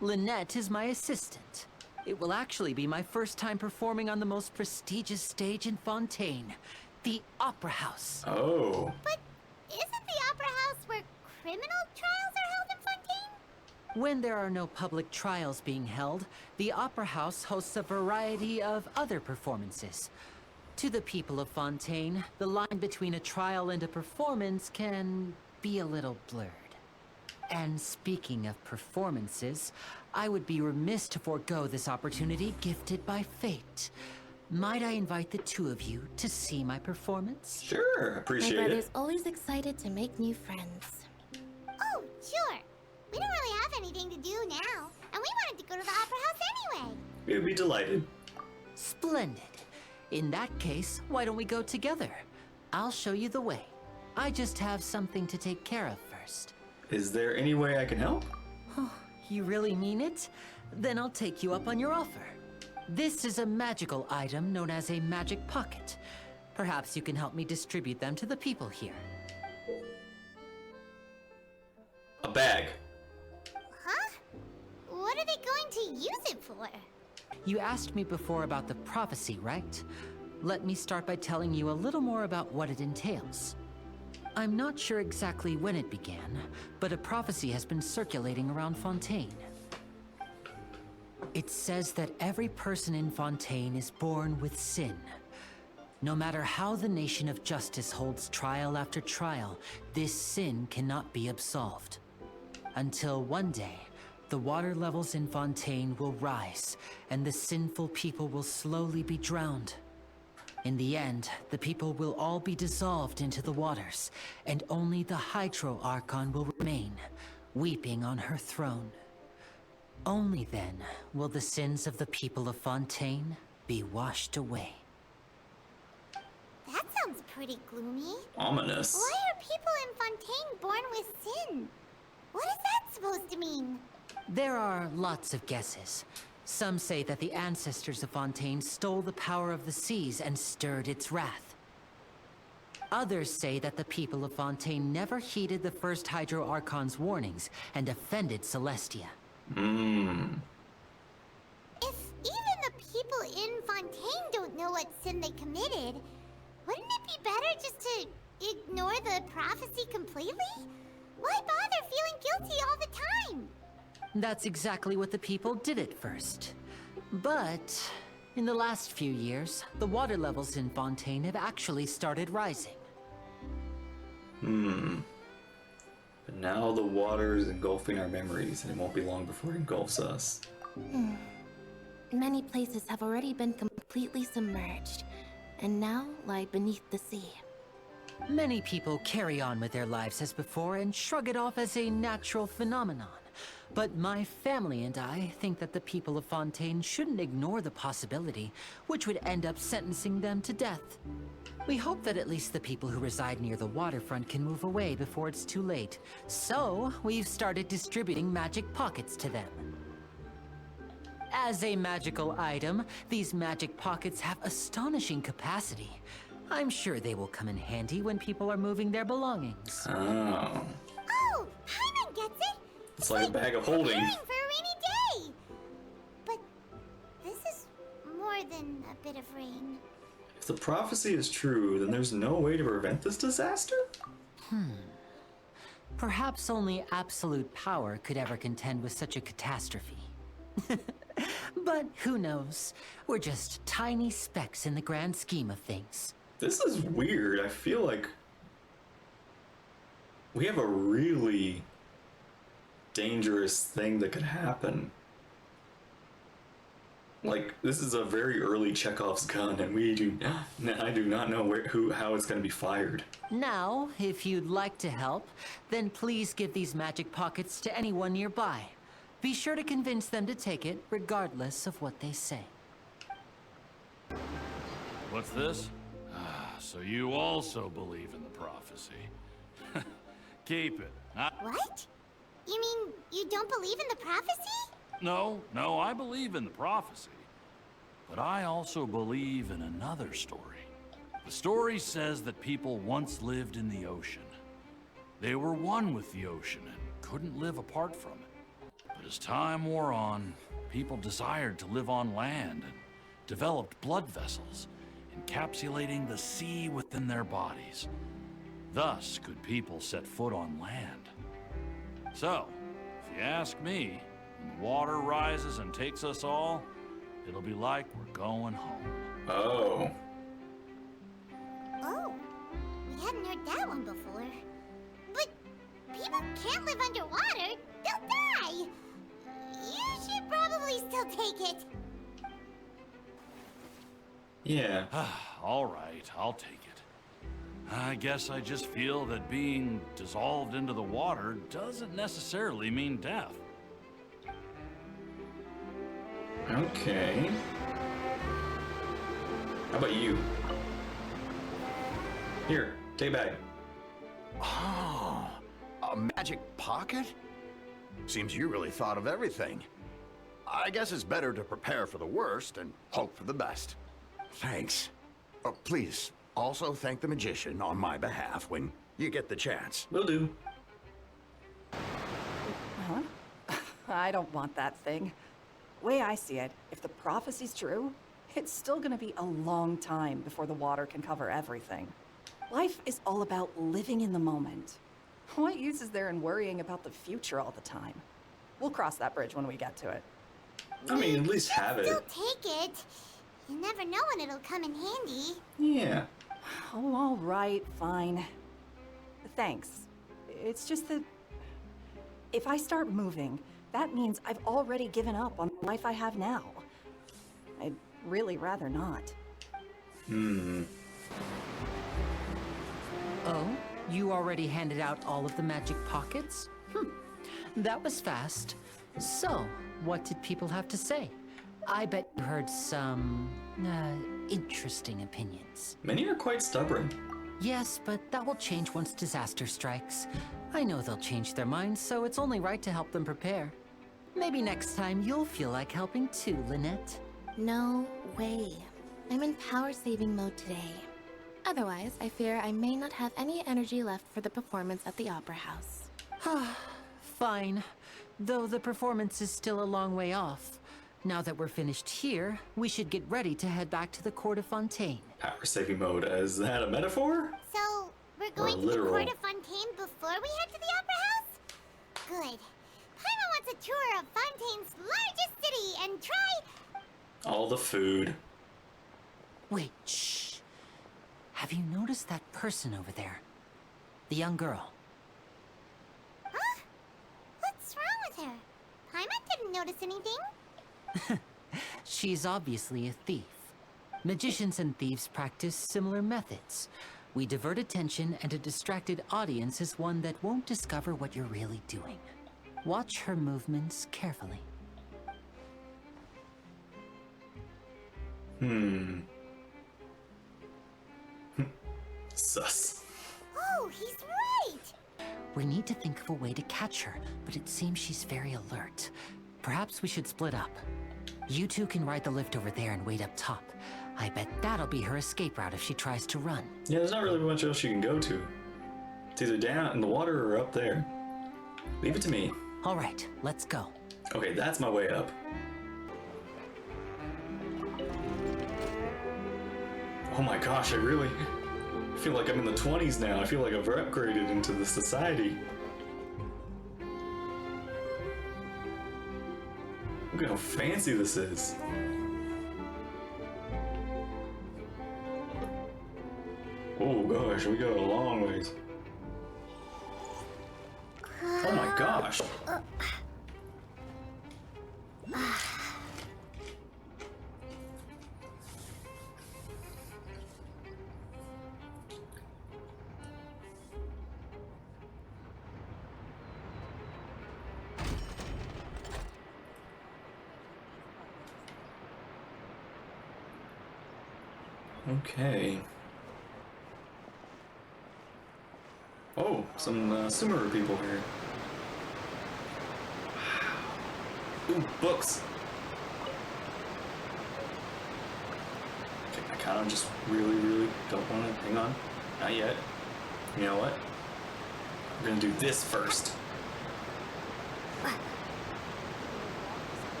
Lynette is my assistant. It will actually be my first time performing on the most prestigious stage in Fontaine, the Opera House. Oh. But isn't the Opera House where criminal trials are held in Fontaine? When there are no public trials being held, the Opera House hosts a variety of other performances. To the people of Fontaine, the line between a trial and a performance can be a little blurred. And speaking of performances, I would be remiss to forego this opportunity gifted by fate. Might I invite the two of you to see my performance? Sure, My appreciate brother's it. always excited to make new friends. Oh, sure. We don't really have anything to do now, and we wanted to go to the Opera House anyway. We would be delighted. Splendid. In that case, why don't we go together? I'll show you the way. I just have something to take care of first. Is there any way I can help? You really mean it? Then I'll take you up on your offer. This is a magical item known as a magic pocket. Perhaps you can help me distribute them to the people here. A bag. Huh? What are they going to use it for? You asked me before about the prophecy, right? Let me start by telling you a little more about what it entails. I'm not sure exactly when it began, but a prophecy has been circulating around Fontaine. It says that every person in Fontaine is born with sin. No matter how the nation of justice holds trial after trial, this sin cannot be absolved. Until one day, the water levels in Fontaine will rise, and the sinful people will slowly be drowned. In the end, the people will all be dissolved into the waters, and only the Hydro Archon will remain, weeping on her throne. Only then will the sins of the people of Fontaine be washed away. That sounds pretty gloomy. Ominous. Why are people in Fontaine born with sin? What is that supposed to mean? There are lots of guesses. Some say that the ancestors of Fontaine stole the power of the seas and stirred its wrath. Others say that the people of Fontaine never heeded the first Hydro Archon's warnings and offended Celestia. If even the people in Fontaine don't know what sin they committed, wouldn't it be better just to ignore the prophecy completely? Why bother feeling guilty all the time? That's exactly what the people did at first. But In the last few years, the water levels in Fontaine have actually started rising. But now the water is engulfing our memories, and it won't be long before it engulfs us. Many places have already been completely submerged, and now lie beneath the sea. Many people carry on with their lives as before and shrug it off as a natural phenomenon. But my family and I think that the people of Fontaine shouldn't ignore the possibility, which would end up sentencing them to death. We hope that at least the people who reside near the waterfront can move away before it's too late. So, we've started distributing magic pockets to them. As a magical item, these magic pockets have astonishing capacity. I'm sure they will come in handy when people are moving their belongings. Oh. Oh, Paimon gets it! It's like a bag of holding. Preparing for a rainy day! But this is more than a bit of rain. If the prophecy is true, then there's no way to prevent this disaster? Perhaps only absolute power could ever contend with such a catastrophe. But who knows? We're just tiny specks in the grand scheme of things. This is weird. I feel like we have a really dangerous thing that could happen. Like, this is a very early Chekhov's gun, and I do not know how it's going to be fired. Now, if you'd like to help, then please give these magic pockets to anyone nearby. Be sure to convince them to take it, regardless of what they say. What's this? So you also believe in the prophecy. Keep it. What? You mean you don't believe in the prophecy? No, I believe in the prophecy. But I also believe in another story. The story says that people once lived in the ocean. They were one with the ocean and couldn't live apart from it. But as time wore on, people desired to live on land and developed blood vessels, encapsulating the sea within their bodies. Thus could people set foot on land. So, if you ask me, when the water rises and takes us all, it'll be like we're going home. Oh. Oh, we hadn't heard that one before. But people can't live underwater. They'll die. You should probably still take it. Yeah. All right, I'll take it. I guess I just feel that being dissolved into the water doesn't necessarily mean death. Okay. How about you? Here, take a bag. Oh, a magic pocket? Seems you really thought of everything. I guess it's better to prepare for the worst and hope for the best. Thanks. Please, also thank the magician on my behalf when you get the chance. Will do. Huh? I don't want that thing. Way I see it, if the prophecy's true, it's still gonna be a long time before the water can cover everything. Life is all about living in the moment. What use is there in worrying about the future all the time? We'll cross that bridge when we get to it. I mean, at least have it. Still take it. You never know when it'll come in handy. Yeah. Oh, all right, fine. Thanks. It's just that if I start moving, that means I've already given up on the life I have now. I'd really rather not. Oh? You already handed out all of the magic pockets? That was fast. So, what did people have to say? I bet you heard some, interesting opinions. Many are quite stubborn. Yes, but that will change once disaster strikes. I know they'll change their minds, so it's only right to help them prepare. Maybe next time you'll feel like helping too, Lynette. No way. I'm in power-saving mode today. Otherwise, I fear I may not have any energy left for the performance at the Opera House. Fine. Though the performance is still a long way off. Now that we're finished here, we should get ready to head back to the court of Fontaine. Power saving mode. Is that a metaphor? So, we're going to the literal? court of Fontaine before we head to the Opera House? Good. Paimon wants a tour of Fontaine's largest city and try All the food. Wait, shh. Have you noticed that person over there? The young girl. Huh? What's wrong with her? Paimon didn't notice anything. She's obviously a thief. Magicians and thieves practice similar methods. We divert attention, and a distracted audience is one that won't discover what you're really doing. Watch her movements carefully. Sus. Oh, he's right! We need to think of a way to catch her, but it seems she's very alert. Perhaps we should split up. You two can ride the lift over there and wait up top. I bet that'll be her escape route if she tries to run. Yeah, there's not really much else you can go to. It's either down in the water or up there. Leave it to me. All right, let's go. Okay, that's my way up. Oh my gosh, I really feel like I'm in the 20s now. I feel like I've upgraded into the society. Look at how fancy this is. Oh gosh, we go a long ways. Oh my gosh. Okay. Oh, some Sumeru people here. Ooh, books. Okay, I kind of just really don't want to. Hang on. Not yet. You know what? We're gonna do this first.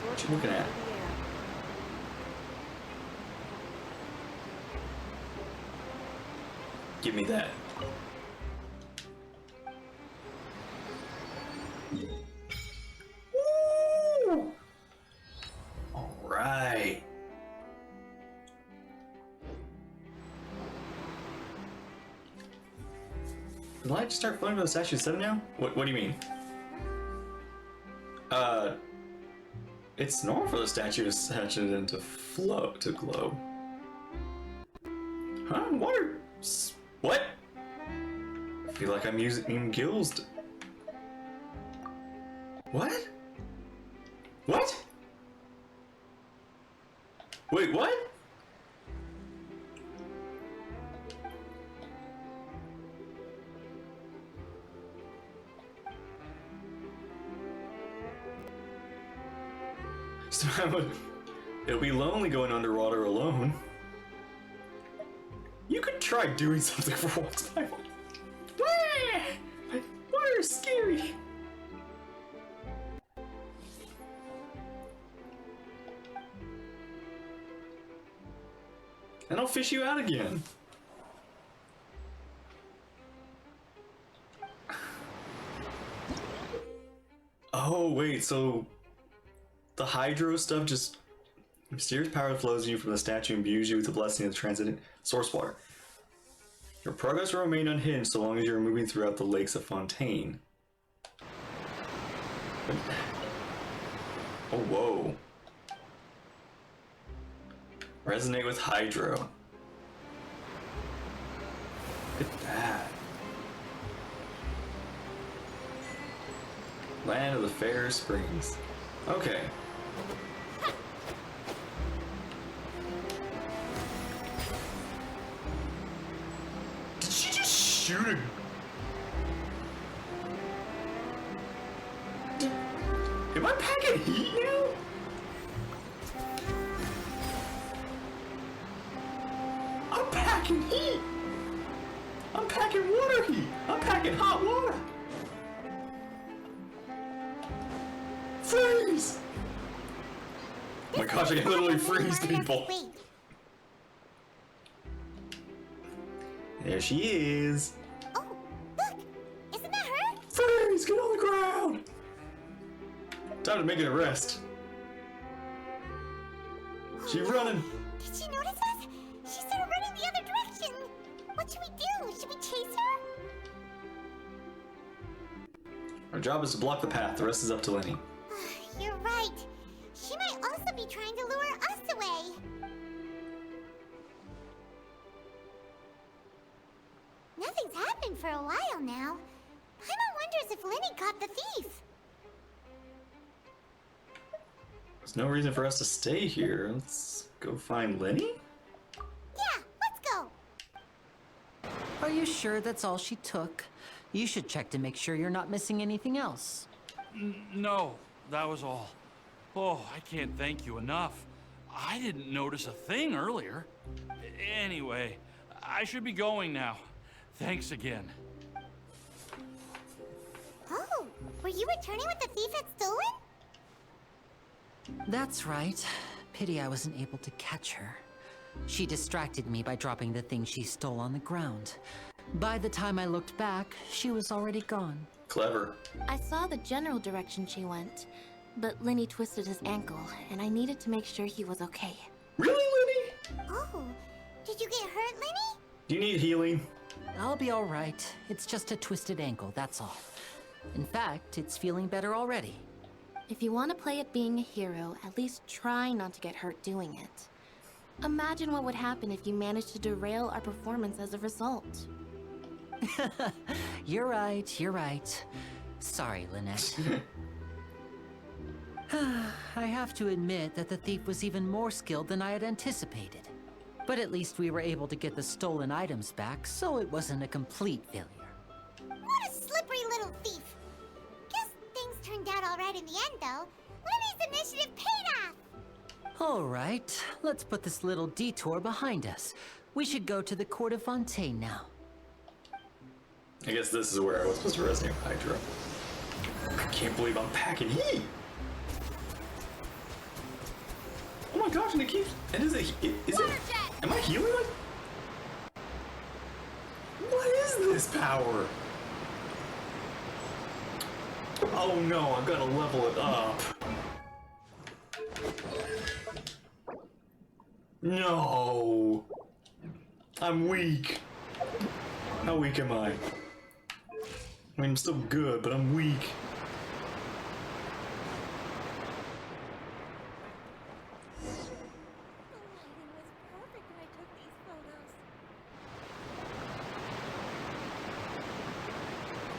What you looking at? Give me that. Woo! All right. Did the light just start floating to the statue 7 now? What do you mean? It's normal for the statue to saturate and to float, to glow. Huh? Water? What? I feel like I'm using gills. What? What? Wait, what? It'll be lonely going underwater alone. You could try doing something for once. Water is scary. And I'll fish you out again. Oh, wait, so the hydro stuff just mysterious power flows in you from the statue and imbues you with the blessing of the transcendent source water. Your progress will remain unhinged so long as you're moving throughout the lakes of Fontaine. Oh, whoa. Resonate with hydro. Look at that. Land of the Fair Springs. Okay. Did she just shoot a... Am I packing heat now? I'm packing heat! I'm packing water heat! I'm packing hot water! Freeze! Oh my gosh, I can literally freeze people. There she is. Oh, look! Isn't that her? Freeze! Get on the ground! Time to make it a rest. She's running. Did she notice us? She started running the other direction. What should we do? Should we chase her? Our job is to block the path. The rest is up to Lenny. You're right. She might also be trying to lure us away. Nothing's happened for a while now. Paimon wonders if Lenny caught the thief. There's no reason for us to stay here. Let's go find Lenny? Yeah, let's go. Are you sure that's all she took? You should check to make sure you're not missing anything else. No, that was all. Oh, I can't thank you enough. I didn't notice a thing earlier. Anyway, I should be going now. Thanks again. Oh, were you returning what the thief had stolen? That's right. Pity I wasn't able to catch her. She distracted me by dropping the thing she stole on the ground. By the time I looked back, she was already gone. Clever. I saw the general direction she went, but Lenny twisted his ankle, and I needed to make sure he was okay. Really, Lenny? Oh, did you get hurt, Lenny? Do you need healing? I'll be all right. It's just a twisted ankle, that's all. In fact, it's feeling better already. If you want to play at being a hero, at least try not to get hurt doing it. Imagine what would happen if you managed to derail our performance as a result. You're right, you're right. Sorry, Lynette. I have to admit that the thief was even more skilled than I had anticipated. But at least we were able to get the stolen items back, so it wasn't a complete failure. What a slippery little thief. Guess things turned out all right in the end, though. Lenny's initiative paid off. All right, let's put this little detour behind us. We should go to the court of Fontaine now. I guess this is where I was supposed to rescue Hydra. I can't believe I'm packing heat. Oh my gosh, and it keeps. And is it? Am I healing? What is this power? Oh no, I've got to level it up. No. I'm weak. How weak am I? I mean, I'm still good, but I'm weak.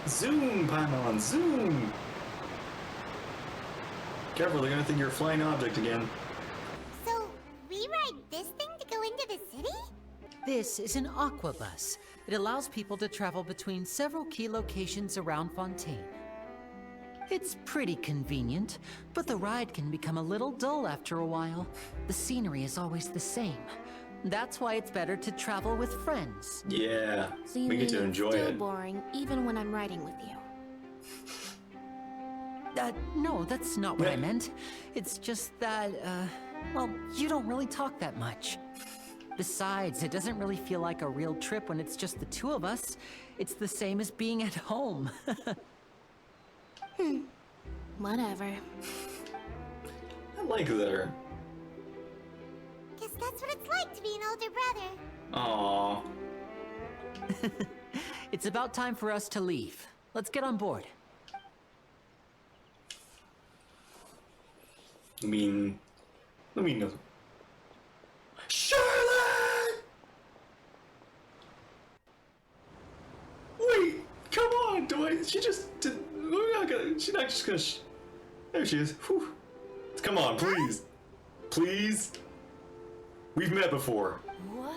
Zoom, Paimon, zoom! Careful, they're gonna think you're a flying object again. So, we ride this thing to go into the city? This is an aqua bus. It allows people to travel between several key locations around Fontaine. It's pretty convenient, but the ride can become a little dull after a while. The scenery is always the same. That's why it's better to travel with friends. Yeah, So you we get mean to enjoy it's still it. boring, even when I'm riding with you. No, that's not what I meant. It's just that, well, you don't really talk that much. Besides, it doesn't really feel like a real trip when it's just the two of us. It's the same as being at home. Whatever. I like that. Guess that's what it's like to be an older brother. Aww. It's about time for us to leave. Let's get on board. Let me know. Charlotte! Wait, come on, she's not just gonna, there she is. Whew. Come on, please. Please. We've met before. What?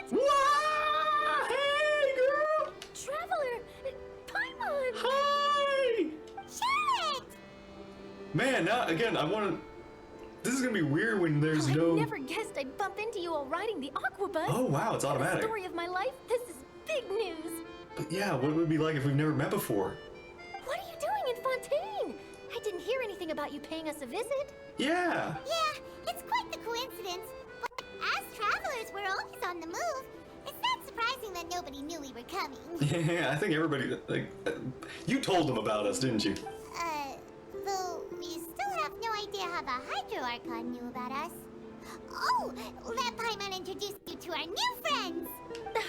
What? Hey, girl! Traveler! Paimon! Hi! Charlotte! Man, now, again, this is gonna be weird when there's I no... never guessed I'd bump into you while riding the aqua bus. Oh, wow, it's automatic. The story of my life. This is big news. But yeah, what would it be like if we've never met before? What are you doing in Fontaine? I didn't hear anything about you paying us a visit. Yeah! Yeah, it's quite the coincidence. But as travelers, we're always on the move. It's not surprising that nobody knew we were coming. Yeah, I think everybody, you told them about us, didn't you? Though we still have no idea how the Hydro Archon knew about us. Oh, let Paimon introduce you to our new friends.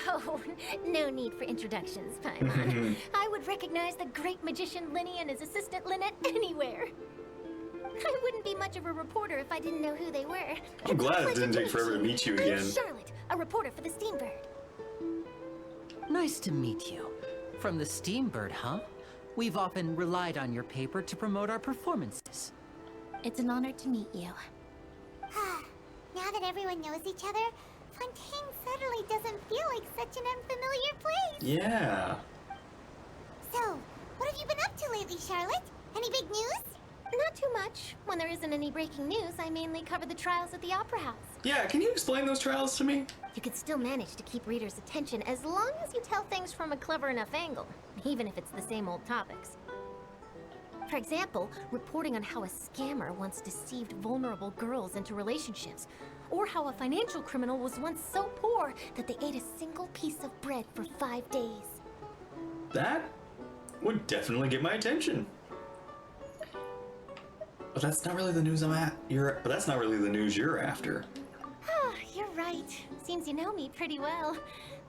Oh, no need for introductions, Paimon. I would recognize the great magician Linny and his assistant Lynette anywhere. I wouldn't be much of a reporter if I didn't know who they were. I'm glad it didn't take forever to meet you again. I'm Charlotte, a reporter for the Steambird. Nice to meet you. From the Steambird, huh? We've often relied on your paper to promote our performances. It's an honor to meet you. Now that everyone knows each other, Fontaine suddenly doesn't feel like such an unfamiliar place. Yeah. So, what have you been up to lately, Charlotte? Any big news? Not too much. When there isn't any breaking news, I mainly cover the trials at the Opera House. Yeah, can you explain those trials to me? You can still manage to keep readers' attention as long as you tell things from a clever enough angle, even if it's the same old topics. For example, reporting on how a scammer once deceived vulnerable girls into relationships, or how a financial criminal was once so poor that they ate a single piece of bread for 5 days. That would definitely get my attention. But that's not really the news but that's not really the news you're after. You're right. Seems you know me pretty well.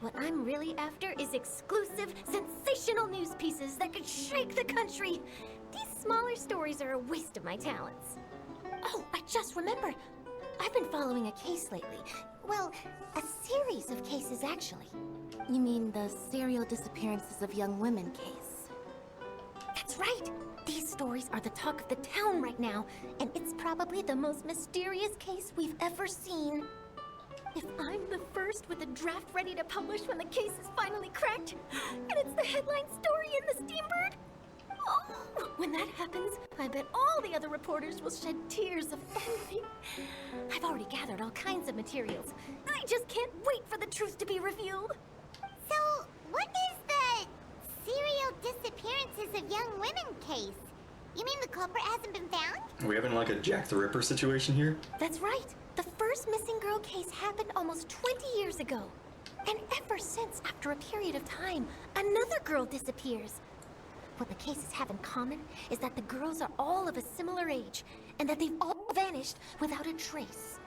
What I'm really after is exclusive, sensational news pieces that could shake the country. These smaller stories are a waste of my talents. Oh, I just remembered. I've been following a case lately. Well, a series of cases, actually. You mean the serial disappearances of young women case? That's right. These stories are the talk of the town right now, and it's probably the most mysterious case we've ever seen. If I'm the first with a draft ready to publish when the case is finally cracked, and it's the headline story in the Steambird, oh, when that happens, I bet all the other reporters will shed tears of envy. I've already gathered all kinds of materials. I just can't wait for the truth to be revealed. So, what is the serial disappearances of young women case? You mean the culprit hasn't been found? Are we having like a Jack the Ripper situation here? That's right. The first missing girl case happened almost 20 years ago. And ever since, after a period of time, another girl disappears. What the cases have in common is that the girls are all of a similar age, and that they've all vanished without a trace.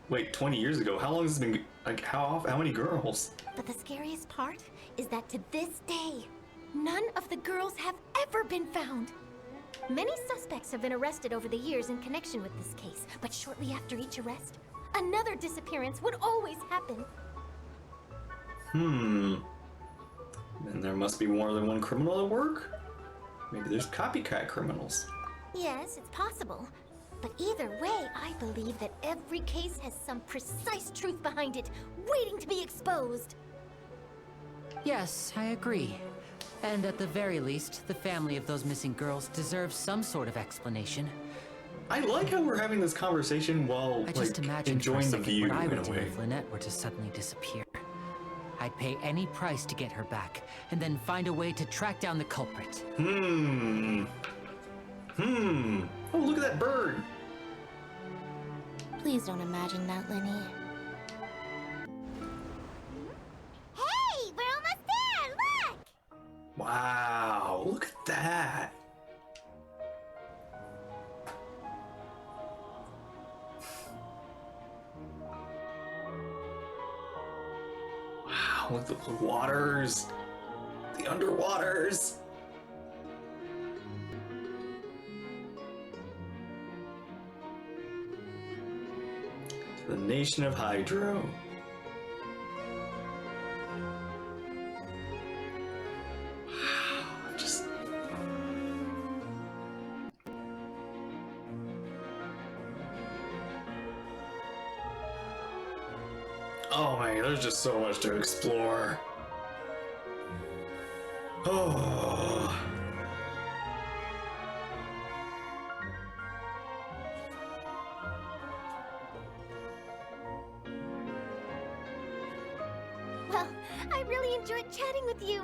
Wait, 20 years ago? How long has it been, like, how many girls? But the scariest part is that to this day, none of the girls have ever been found. Many suspects have been arrested over the years in connection with this case, but shortly after each arrest, another disappearance would always happen. Then there must be more than one criminal at work? Maybe there's copycat criminals. Yes, it's possible. But either way, I believe that every case has some precise truth behind it, waiting to be exposed. Yes, I agree. And at the very least, the family of those missing girls deserves some sort of explanation. I like how we're having this conversation while, I just like, imagined for a enjoying the second view what I in would a do way. if Lynette were to suddenly disappear. I'd pay any price to get her back, and then find a way to track down the culprit. Oh, look at that bird! Please don't imagine that, Linny. Hey, we're almost there, look! Wow, look at that! Wow, look at the waters! The underwaters! The nation of Hydro. Wow, just... Oh man, there's just so much to explore. Oh. Well, I really enjoyed chatting with you.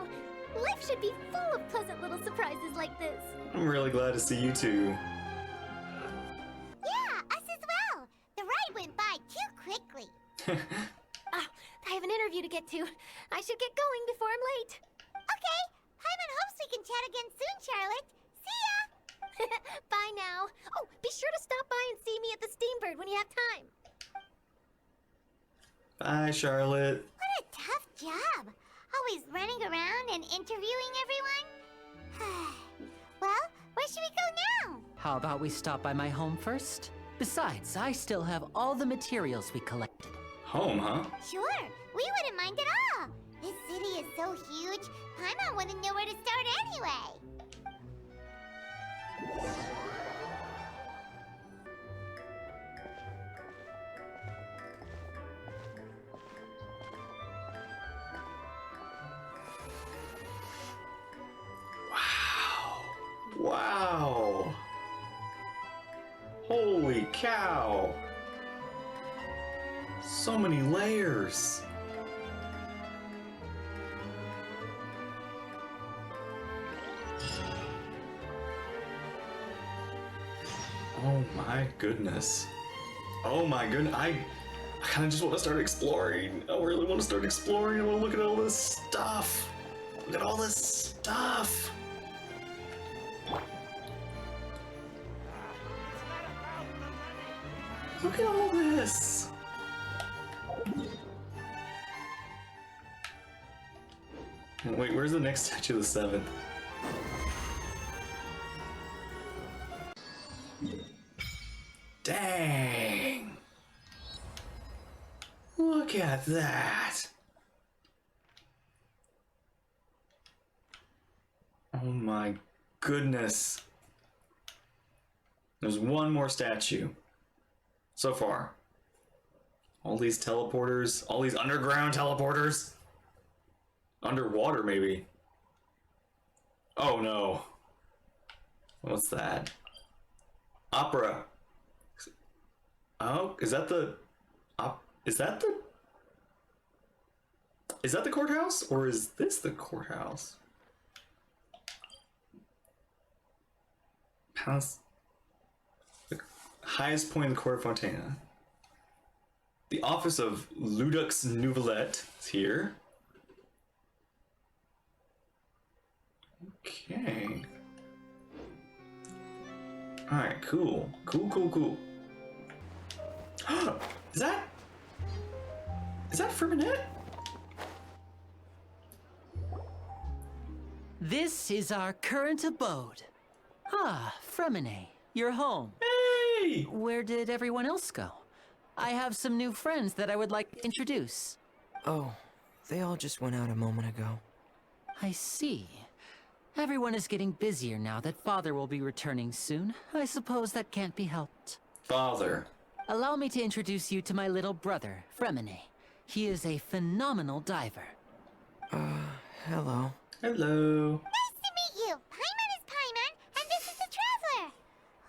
Life should be full of pleasant little surprises like this. I'm really glad to see you too. Yeah, us as well. The ride went by too quickly. I have an interview to get to. I should get going before I'm late. Okay, Paimon hopes we can chat again soon, Charlotte. See ya! Bye now. Oh, be sure to stop by and see me at the Steambird when you have time. Bye, Charlotte. What a tough job. Always running around and interviewing everyone. Well, where should we go now? How about we stop by my home first? Besides, I still have all the materials we collected. Home, huh? Sure, we wouldn't mind at all. This city is so huge, Paimon wouldn't know where to start anyway. Wow. Holy cow. So many layers. Oh my goodness. Oh my goodness. I kind of just want to start exploring. I really want to start exploring. I want to look at all this stuff. Look at all this stuff. Look at all this. Wait, where's the next statue of the seventh? Dang! Look at that! Oh my goodness. There's one more statue. So far. All these teleporters, all these underground teleporters. Underwater, maybe. Oh no. What's that? Opera. Oh, is that the courthouse? Or is this the courthouse? Palace. The highest point in the court of Fontaine. The office of Ludux Nouvelette is here. Okay. Alright, cool. Cool. Is that Firminette? This is our current abode. Ah, Fremine, you're home. Hey! Where did everyone else go? I have some new friends that I would like to introduce. Oh, they all just went out a moment ago. I see. Everyone is getting busier now that Father will be returning soon. I suppose that can't be helped. Father. Allow me to introduce you to my little brother, Fremine. He is a phenomenal diver. Hello. Hello. Nice to meet you. Paimon is Paimon, and this is the Traveler.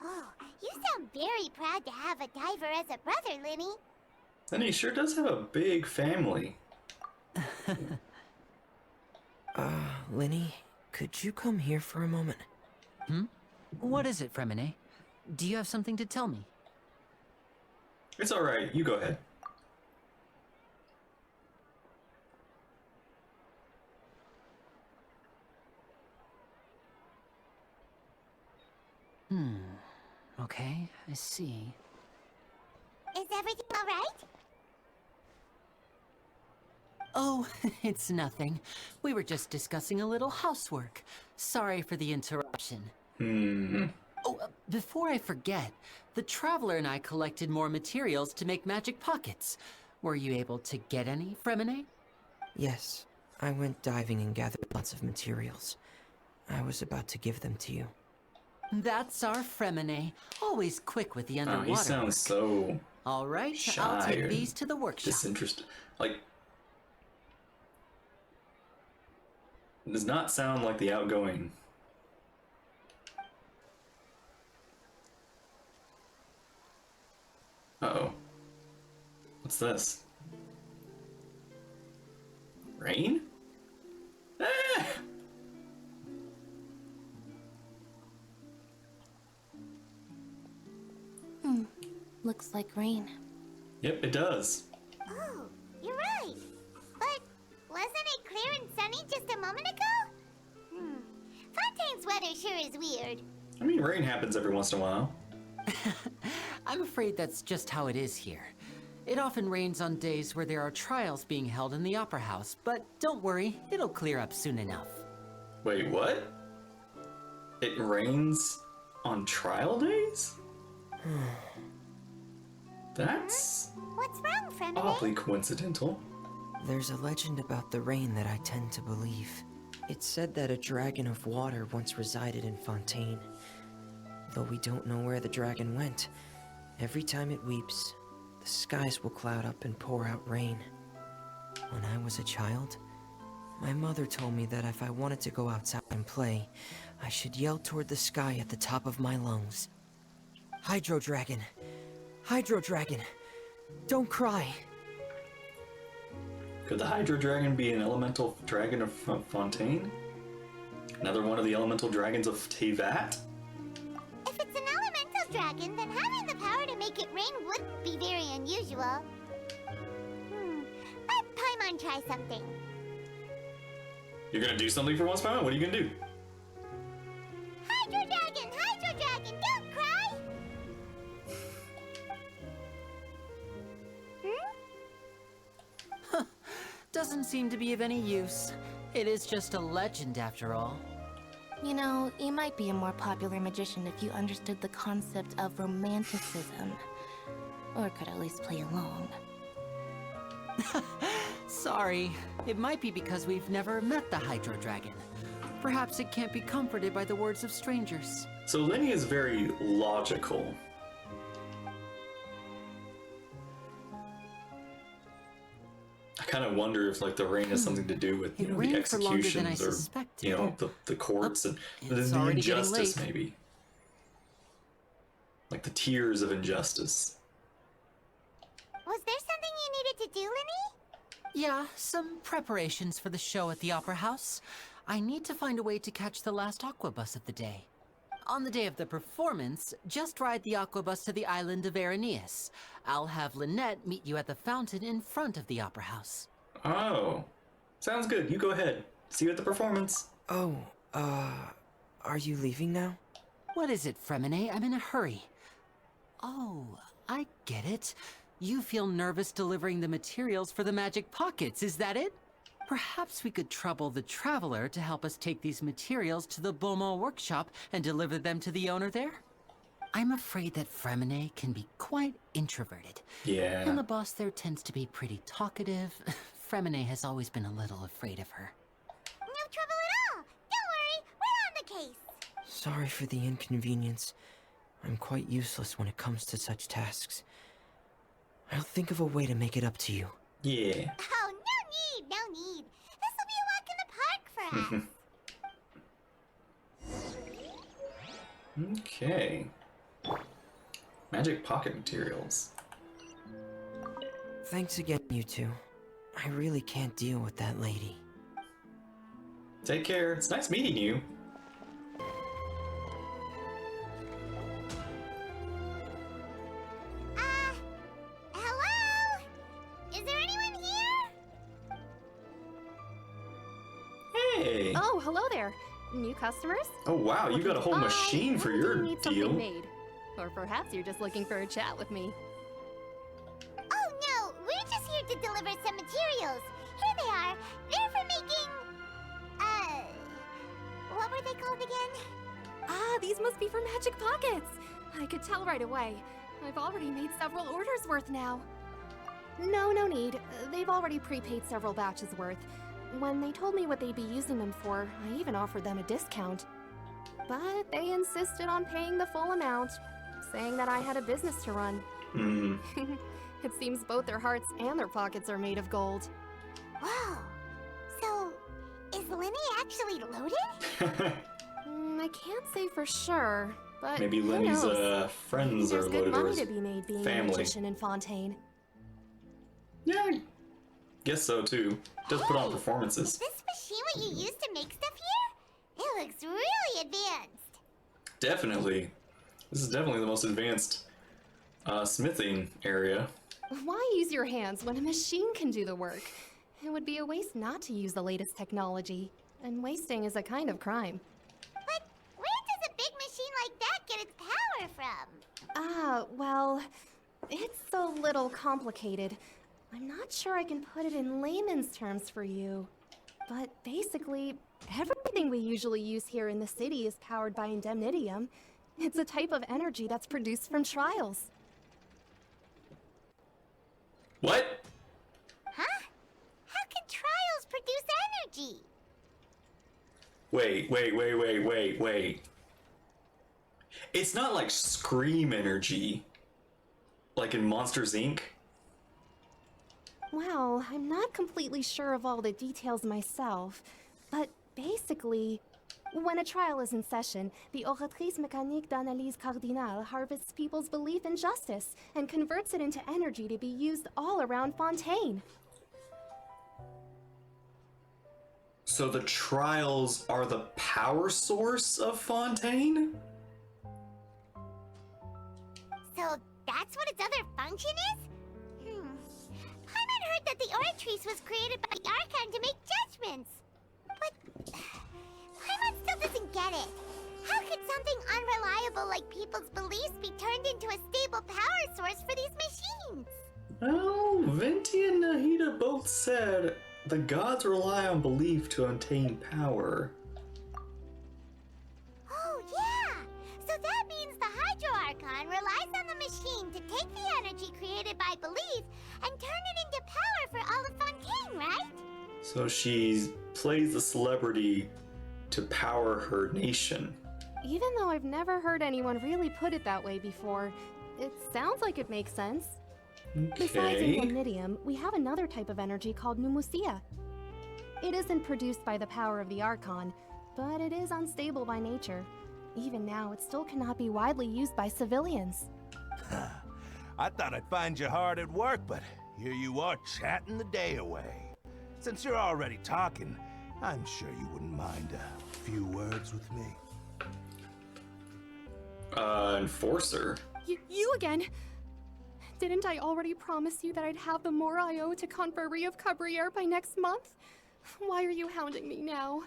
Oh, you sound very proud to have a diver as a brother, Linny. And he sure does have a big family. Linny, could you come here for a moment? What is it, Fremine? Do you have something to tell me? It's alright, you go ahead. Okay, I see. Is everything all right? Oh, it's nothing. We were just discussing a little housework. Sorry for the interruption. Oh, before I forget, the Traveler and I collected more materials to make magic pockets. Were you able to get any, Fremine? Yes, I went diving and gathered lots of materials. I was about to give them to you. That's our Fremine. Always quick with the underwater Oh, he sounds work. so All right, shy I'll take and these to the workshop. disinterested. Like, does not sound like the outgoing. Uh-oh. What's this? Rain? Ah! Looks like rain. Yep, it does. Oh, you're right. But wasn't it clear and sunny just a moment ago? Fontaine's weather sure is weird. I mean, rain happens every once in a while. I'm afraid that's just how it is here. It often rains on days where there are trials being held in the Opera House, but don't worry, it'll clear up soon enough. Wait, what? It rains on trial days? That's What's wrong, Fremine? oddly coincidental. There's a legend about the rain that I tend to believe. It's said that a dragon of water once resided in Fontaine. Though we don't know where the dragon went, every time it weeps, the skies will cloud up and pour out rain. When I was a child, my mother told me that if I wanted to go outside and play, I should yell toward the sky at the top of my lungs. Hydro Dragon! Hydro Dragon! Don't cry! Could the Hydro Dragon be an elemental dragon of Fontaine? Another one of the elemental dragons of Tevat? If it's an elemental dragon, then having the power to make it rain wouldn't be very unusual. Let Paimon try something. You're gonna do something for once, Paimon? What are you gonna do? Hydro Dragon, don't cry! Doesn't seem to be of any use. It is just a legend after all. You know, you might be a more popular magician if you understood the concept of romanticism. Or could at least play along. Sorry, it might be because we've never met the Hydro Dragon. Perhaps it can't be comforted by the words of strangers. So Lenny is very logical. I kind of wonder if like the rain has something to do with, you It know, the rained for longer than I executions or, suspected. you know, the courts and it's the already getting injustice late. maybe. Like the tears of injustice. Was there something you needed to do, Lenny? Yeah, some preparations for the show at the Opera House. I need to find a way to catch the last aqua bus of the day. On the day of the performance, just ride the aqua bus to the island of Araneus. I'll have Lynette meet you at the fountain in front of the Opera House. Oh, sounds good. You go ahead. See you at the performance. Oh, are you leaving now? What is it, Fremine? I'm in a hurry. Oh, I get it. You feel nervous delivering the materials for the magic pockets, is that it? Perhaps we could trouble the Traveler to help us take these materials to the Beaumont workshop and deliver them to the owner there? I'm afraid that Fremine can be quite introverted. Yeah. And the boss there tends to be pretty talkative. Fremine has always been a little afraid of her. No trouble at all. Don't worry, we're on the case. Sorry for the inconvenience. I'm quite useless when it comes to such tasks. I'll think of a way to make it up to you. Yeah. Oh, no need. This will be a walk in the park for us. Okay. Magic pocket materials. Thanks again, you two. I really can't deal with that lady. Take care. It's nice meeting you. Hello? Is there anyone here? Hey. Oh, hello there. New customers? Oh wow, you got a whole machine for your You need something deal. made. Or perhaps you're just looking for a chat with me. Oh no, we're just here to deliver some materials. Here they are. They're for making... what were they called again? Ah, these must be for magic pockets. I could tell right away. I've already made several orders worth now. No need. They've already prepaid several batches worth. When they told me what they'd be using them for, I even offered them a discount. But they insisted on paying the full amount, saying that I had a business to run. It seems both their hearts and their pockets are made of gold. Whoa. So, is Lenny actually loaded? I can't say for sure, but Maybe who Lenny's knows? friends There's are good loaded or money his to be made being a family. magician in Fontaine. Yeah, I guess so too. Does put on Is performances. this machine what you use to make stuff here? It looks really advanced. Definitely. This is definitely the most advanced smithing area. Why use your hands when a machine can do the work? It would be a waste not to use the latest technology, and wasting is a kind of crime. But where does a big machine like Well, it's a little complicated. I'm not sure I can put it in layman's terms for you. But basically, everything we usually use here in the city is powered by indemnitium. It's a type of energy that's produced from trials. What? Huh? How can trials produce energy? Wait. It's not like scream energy, like in Monsters, Inc. Well, I'm not completely sure of all the details myself, but basically, when a trial is in session, the Oratrice Mécanique d'Analyse Cardinale harvests people's belief in justice and converts it into energy to be used all around Fontaine. So the trials are the power source of Fontaine? So that's what its other function is? Paimon heard that the Oratrice was created by the Archon to make judgments. But Paimon still doesn't get it. How could something unreliable like people's beliefs be turned into a stable power source for these machines? Well, Venti and Nahida both said the gods rely on belief to obtain power. Oh, yeah! So that means the Hydro Archon relies on the machine to take the energy created by belief and turn it into power for all of Fontaine, right? So she plays the celebrity to power her nation. Even though I've never heard anyone really put it that way before, it sounds like it makes sense. Besides Okay. indemnitium, we have another type of energy called pneumosia. It isn't produced by the power of the Archon, but it is unstable by nature. Even now, it still cannot be widely used by civilians. I thought I'd find you hard at work, but here you are chatting the day away. Since you're already talking, I'm sure you wouldn't mind a few words with me. Enforcer? You again? Didn't I already promise you that I'd have the more I owe to Confrérie of Cabriere by next month? Why are you hounding me now?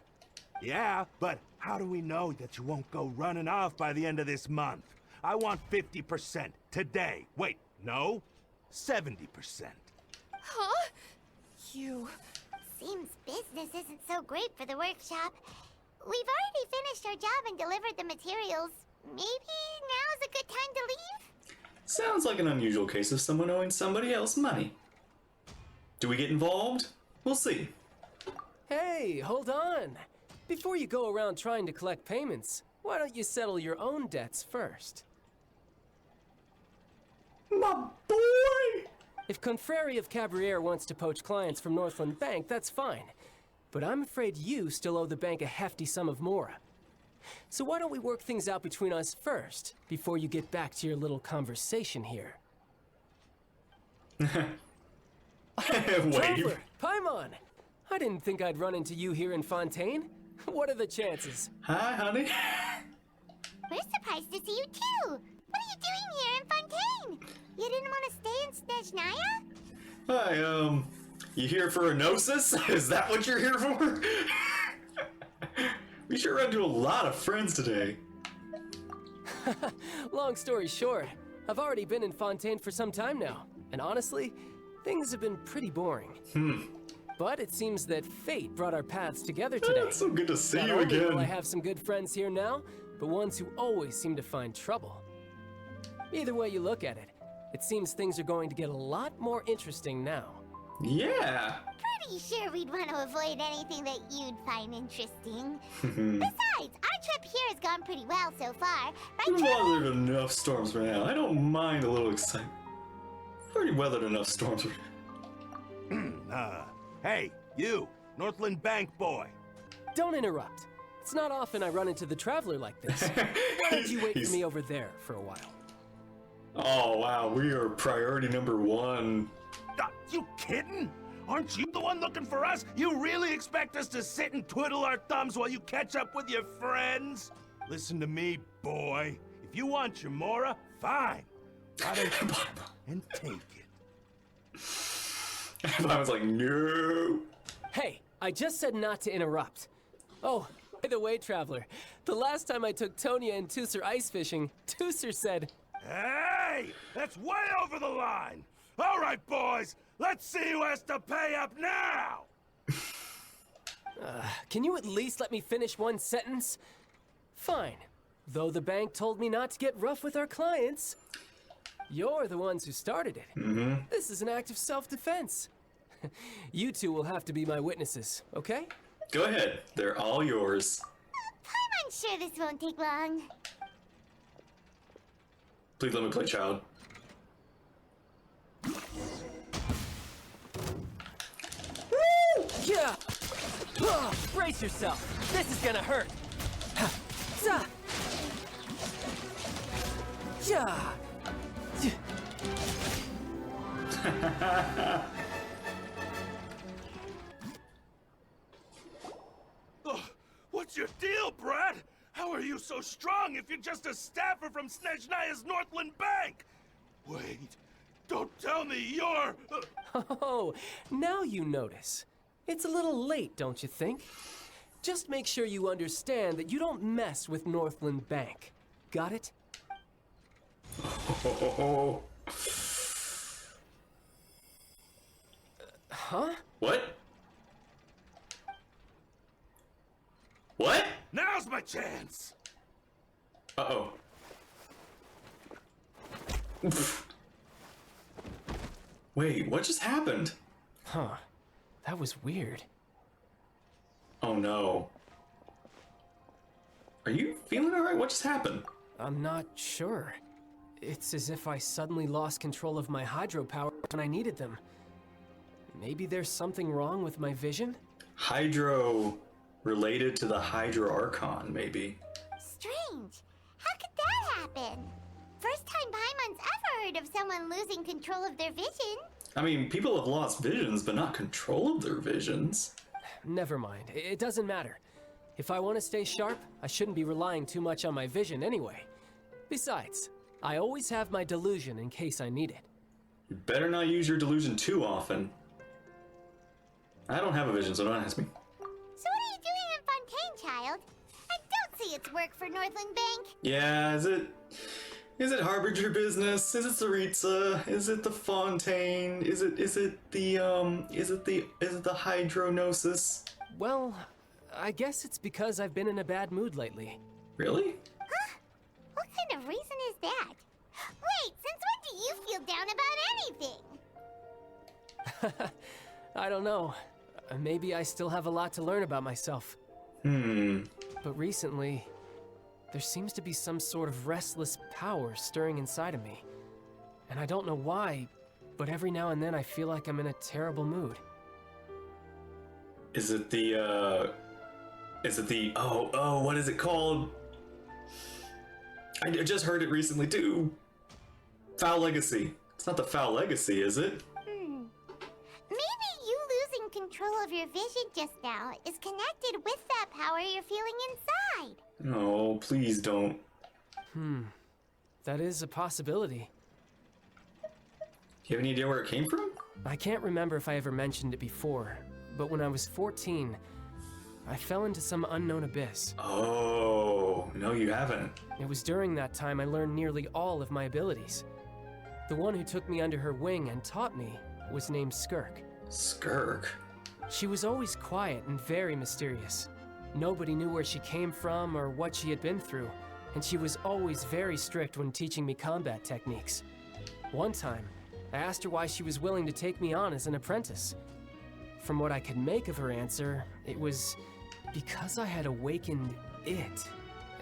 Yeah, but how do we know that you won't go running off by the end of this month? I want 50% today. Wait, no, 70%. Huh? You... Seems business isn't so great for the workshop. We've already finished our job and delivered the materials. Maybe now's a good time to leave? Sounds like an unusual case of someone owing somebody else money. Do we get involved? We'll see. Hey, hold on. Before you go around trying to collect payments, why don't you settle your own debts first? My boy! If Confrérie of Cabriere wants to poach clients from Northland Bank, that's fine. But I'm afraid you still owe the bank a hefty sum of mora. So why don't we work things out between us first, before you get back to your little conversation here? Traveler, Paimon! I didn't think I'd run into you here in Fontaine. What are the chances? Hi, honey. We're surprised to see you too. What are you doing here in Fontaine? You didn't want to stay in Snezhnaya? Hi, you here for a gnosis? Is that what you're here for? We sure run into a lot of friends today. Long story short, I've already been in Fontaine for some time now, and honestly, things have been pretty boring. But it seems that fate brought our paths together today. It's so good to see Not you only again. will I have some good friends here now, but ones who always seem to find trouble. Either way you look at it, it seems things are going to get a lot more interesting now. Yeah. Pretty sure we'd want to avoid anything that you'd find interesting. Besides, our trip here has gone pretty well so far, right, We've Trevor? weathered enough storms for now. I don't mind a little excitement. We've already weathered enough storms for Hey, you, Northland Bank boy. Don't interrupt. It's not often I run into the Traveler like this. Why don't you wait for me over there for a while? Oh, wow. We are priority number one. You kidding? Aren't you the one looking for us? You really expect us to sit and twiddle our thumbs while you catch up with your friends? Listen to me, boy. If you want your mora, fine. Why don't you and take it? I was like, no. Hey, I just said not to interrupt. Oh, by the way, Traveler, the last time I took Tonya and Tusser ice fishing, Tusser said, Hey! That's way over the line! All right, boys, let's see who has to pay up now! Can you at least let me finish one sentence? Fine. Though the bank told me not to get rough with our clients. You're the ones who started it. This is an act of self-defense. You two will have to be my witnesses, okay? Go ahead. They're all yours. I'm sure this won't take long. Please let me play child. Yeah! Brace yourself. This is gonna hurt. Yeah! What's your deal, Brad? How are you so strong if you're just a staffer from Snezhnaya's Northland Bank? Wait, don't tell me you're... Oh, now you notice. It's a little late, don't you think? Just make sure you understand that you don't mess with Northland Bank. Got it? Huh? What? What? Now's my chance! Uh-oh. Wait, what just happened? Huh. That was weird. Oh no. Are you feeling alright? What just happened? I'm not sure. It's as if I suddenly lost control of my hydropower when I needed them. Maybe there's something wrong with my vision? Hydro related to the Hydro Archon, maybe. Strange. How could that happen? First time Paimon's ever heard of someone losing control of their vision. I mean, people have lost visions, but not control of their visions. Never mind. It doesn't matter. If I want to stay sharp, I shouldn't be relying too much on my vision anyway. Besides, I always have my delusion in case I need it. You better not use your delusion too often. I don't have a vision, so don't ask me. So what are you doing in Fontaine, child? I don't see its work for Northland Bank. Yeah, is it Harbinger business? Is it Tsaritsa? Is it the Fontaine? Is it the Hydronosis? Well, I guess it's because I've been in a bad mood lately. Really? Huh? What kind of reason is that? Wait, since when do you feel down about anything? I don't know. Maybe I still have a lot to learn about myself. But recently, there seems to be some sort of restless power stirring inside of me. And I don't know why, but every now and then I feel like I'm in a terrible mood. Is it the, oh, what is it called? I just heard it recently too. Foul Legacy. It's not the Foul Legacy, is it? Maybe you losing control of your vision just now is connected with that power you're feeling inside. Oh, please don't. That is a possibility. Do you have any idea where it came from? I can't remember if I ever mentioned it before, but when I was 14, I fell into some unknown abyss. Oh, no you haven't. It was during that time I learned nearly all of my abilities. The one who took me under her wing and taught me was named Skirk. Skirk? She was always quiet and very mysterious. Nobody knew where she came from or what she had been through, and she was always very strict when teaching me combat techniques. One time, I asked her why she was willing to take me on as an apprentice. From what I could make of her answer, it was because I had awakened it,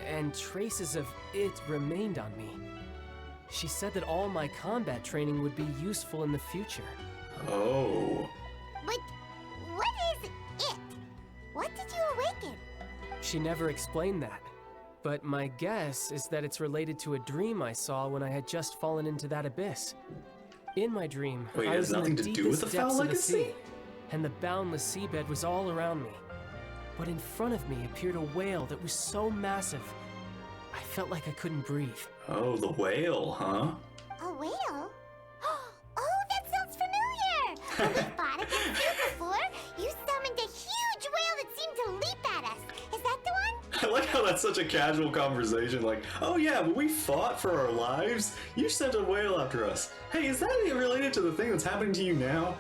and traces of it remained on me. She said that all my combat training would be useful in the future. Oh. But what is it? What did you awaken? She never explained that, but my guess is that it's related to a dream I saw when I had just fallen into that abyss. In my dream, Wait, I was in the nothing to do with deepest the Foul depths of the Legacy? sea, and the boundless seabed was all around me. But in front of me appeared a whale that was so massive, I felt like I couldn't breathe. Oh, the whale, huh? A whale? Oh, that sounds familiar! When we fought against you before, you summoned a huge whale that seemed to leap at us. Is that the one? I like how that's such a casual conversation. Like, oh yeah, but we fought for our lives. You sent a whale after us. Hey, is that related to the thing that's happening to you now?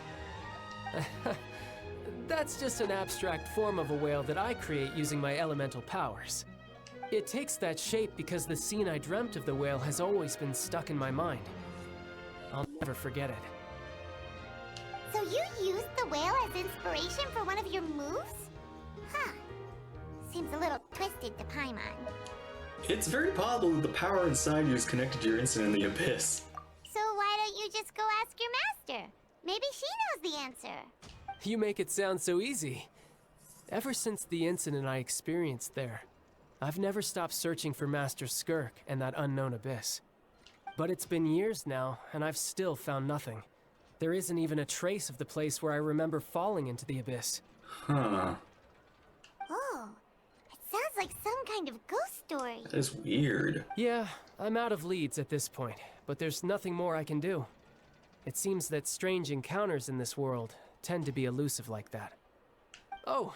That's just an abstract form of a whale that I create using my elemental powers. It takes that shape because the scene I dreamt of the whale has always been stuck in my mind. I'll never forget it. So you used the whale as inspiration for one of your moves? Huh. Seems a little twisted to Paimon. It's very possible that the power inside you is connected to your incident in the abyss. So why don't you just go ask your master? Maybe she knows the answer. You make it sound so easy. Ever since the incident I experienced there, I've never stopped searching for Master Skirk and that unknown abyss. But it's been years now, and I've still found nothing. There isn't even a trace of the place where I remember falling into the abyss. Huh. Oh, it sounds like some kind of ghost story. That is weird. Yeah, I'm out of leads at this point, but there's nothing more I can do. It seems that strange encounters in this world tend to be elusive like that. Oh,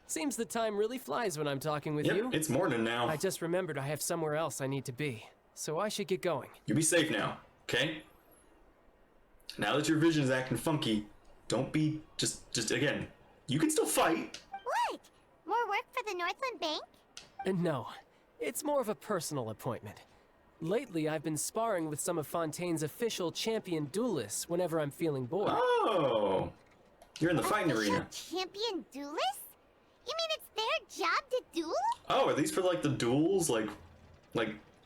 seems the time really flies when I'm talking with you. It's morning now. I just remembered I have somewhere else I need to be, so I should get going. You be safe now, okay? Now that your vision is acting funky, don't be just again. You can still fight. What? More work for the Northland Bank? No, it's more of a personal appointment. Lately, I've been sparring with some of Fontaine's official champion duelists whenever I'm feeling bored. Oh, you're in the fighting arena. Champion duelists? You mean it's their job to duel? Oh, are these for like the duels? Like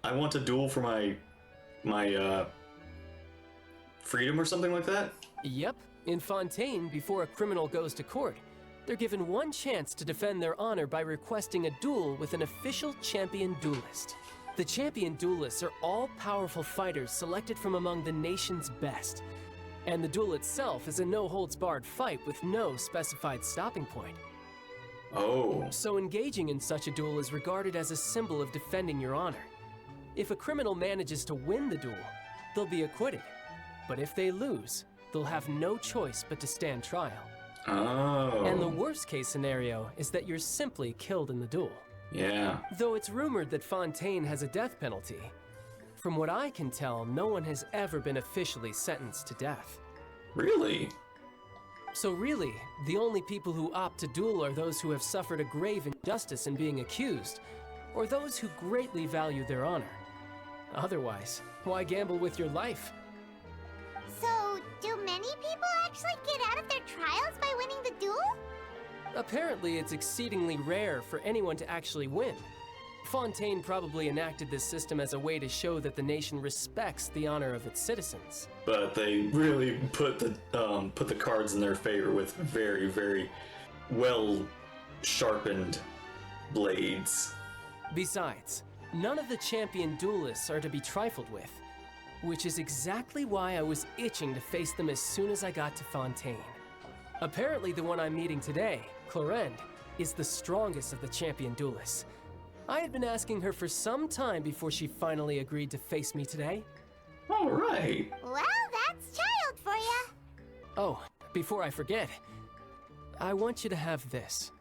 I want to duel for my freedom or something like that? Yep. In Fontaine, before a criminal goes to court, they're given one chance to defend their honor by requesting a duel with an official champion duelist. The champion duelists are all-powerful fighters selected from among the nation's best. And the duel itself is a no-holds-barred fight with no specified stopping point. Oh. So engaging in such a duel is regarded as a symbol of defending your honor. If a criminal manages to win the duel, they'll be acquitted. But if they lose, they'll have no choice but to stand trial. Oh. And the worst-case scenario is that you're simply killed in the duel. Yeah. Though it's rumored that Fontaine has a death penalty, from what I can tell, no one has ever been officially sentenced to death. Really? So really, the only people who opt to duel are those who have suffered a grave injustice in being accused, or those who greatly value their honor. Otherwise, why gamble with your life? So, do many people actually get out of their trials by winning the duel? Apparently, it's exceedingly rare for anyone to actually win. Fontaine probably enacted this system as a way to show that the nation respects the honor of its citizens. But they really put the cards in their favor with very, very well sharpened blades. Besides, none of the champion duelists are to be trifled with, which is exactly why I was itching to face them as soon as I got to Fontaine. Apparently, the one I'm meeting today, Clorinde, is the strongest of the champion duelists. I had been asking her for some time before she finally agreed to face me today. All right. Well, that's child for ya. Oh, before I forget, I want you to have this.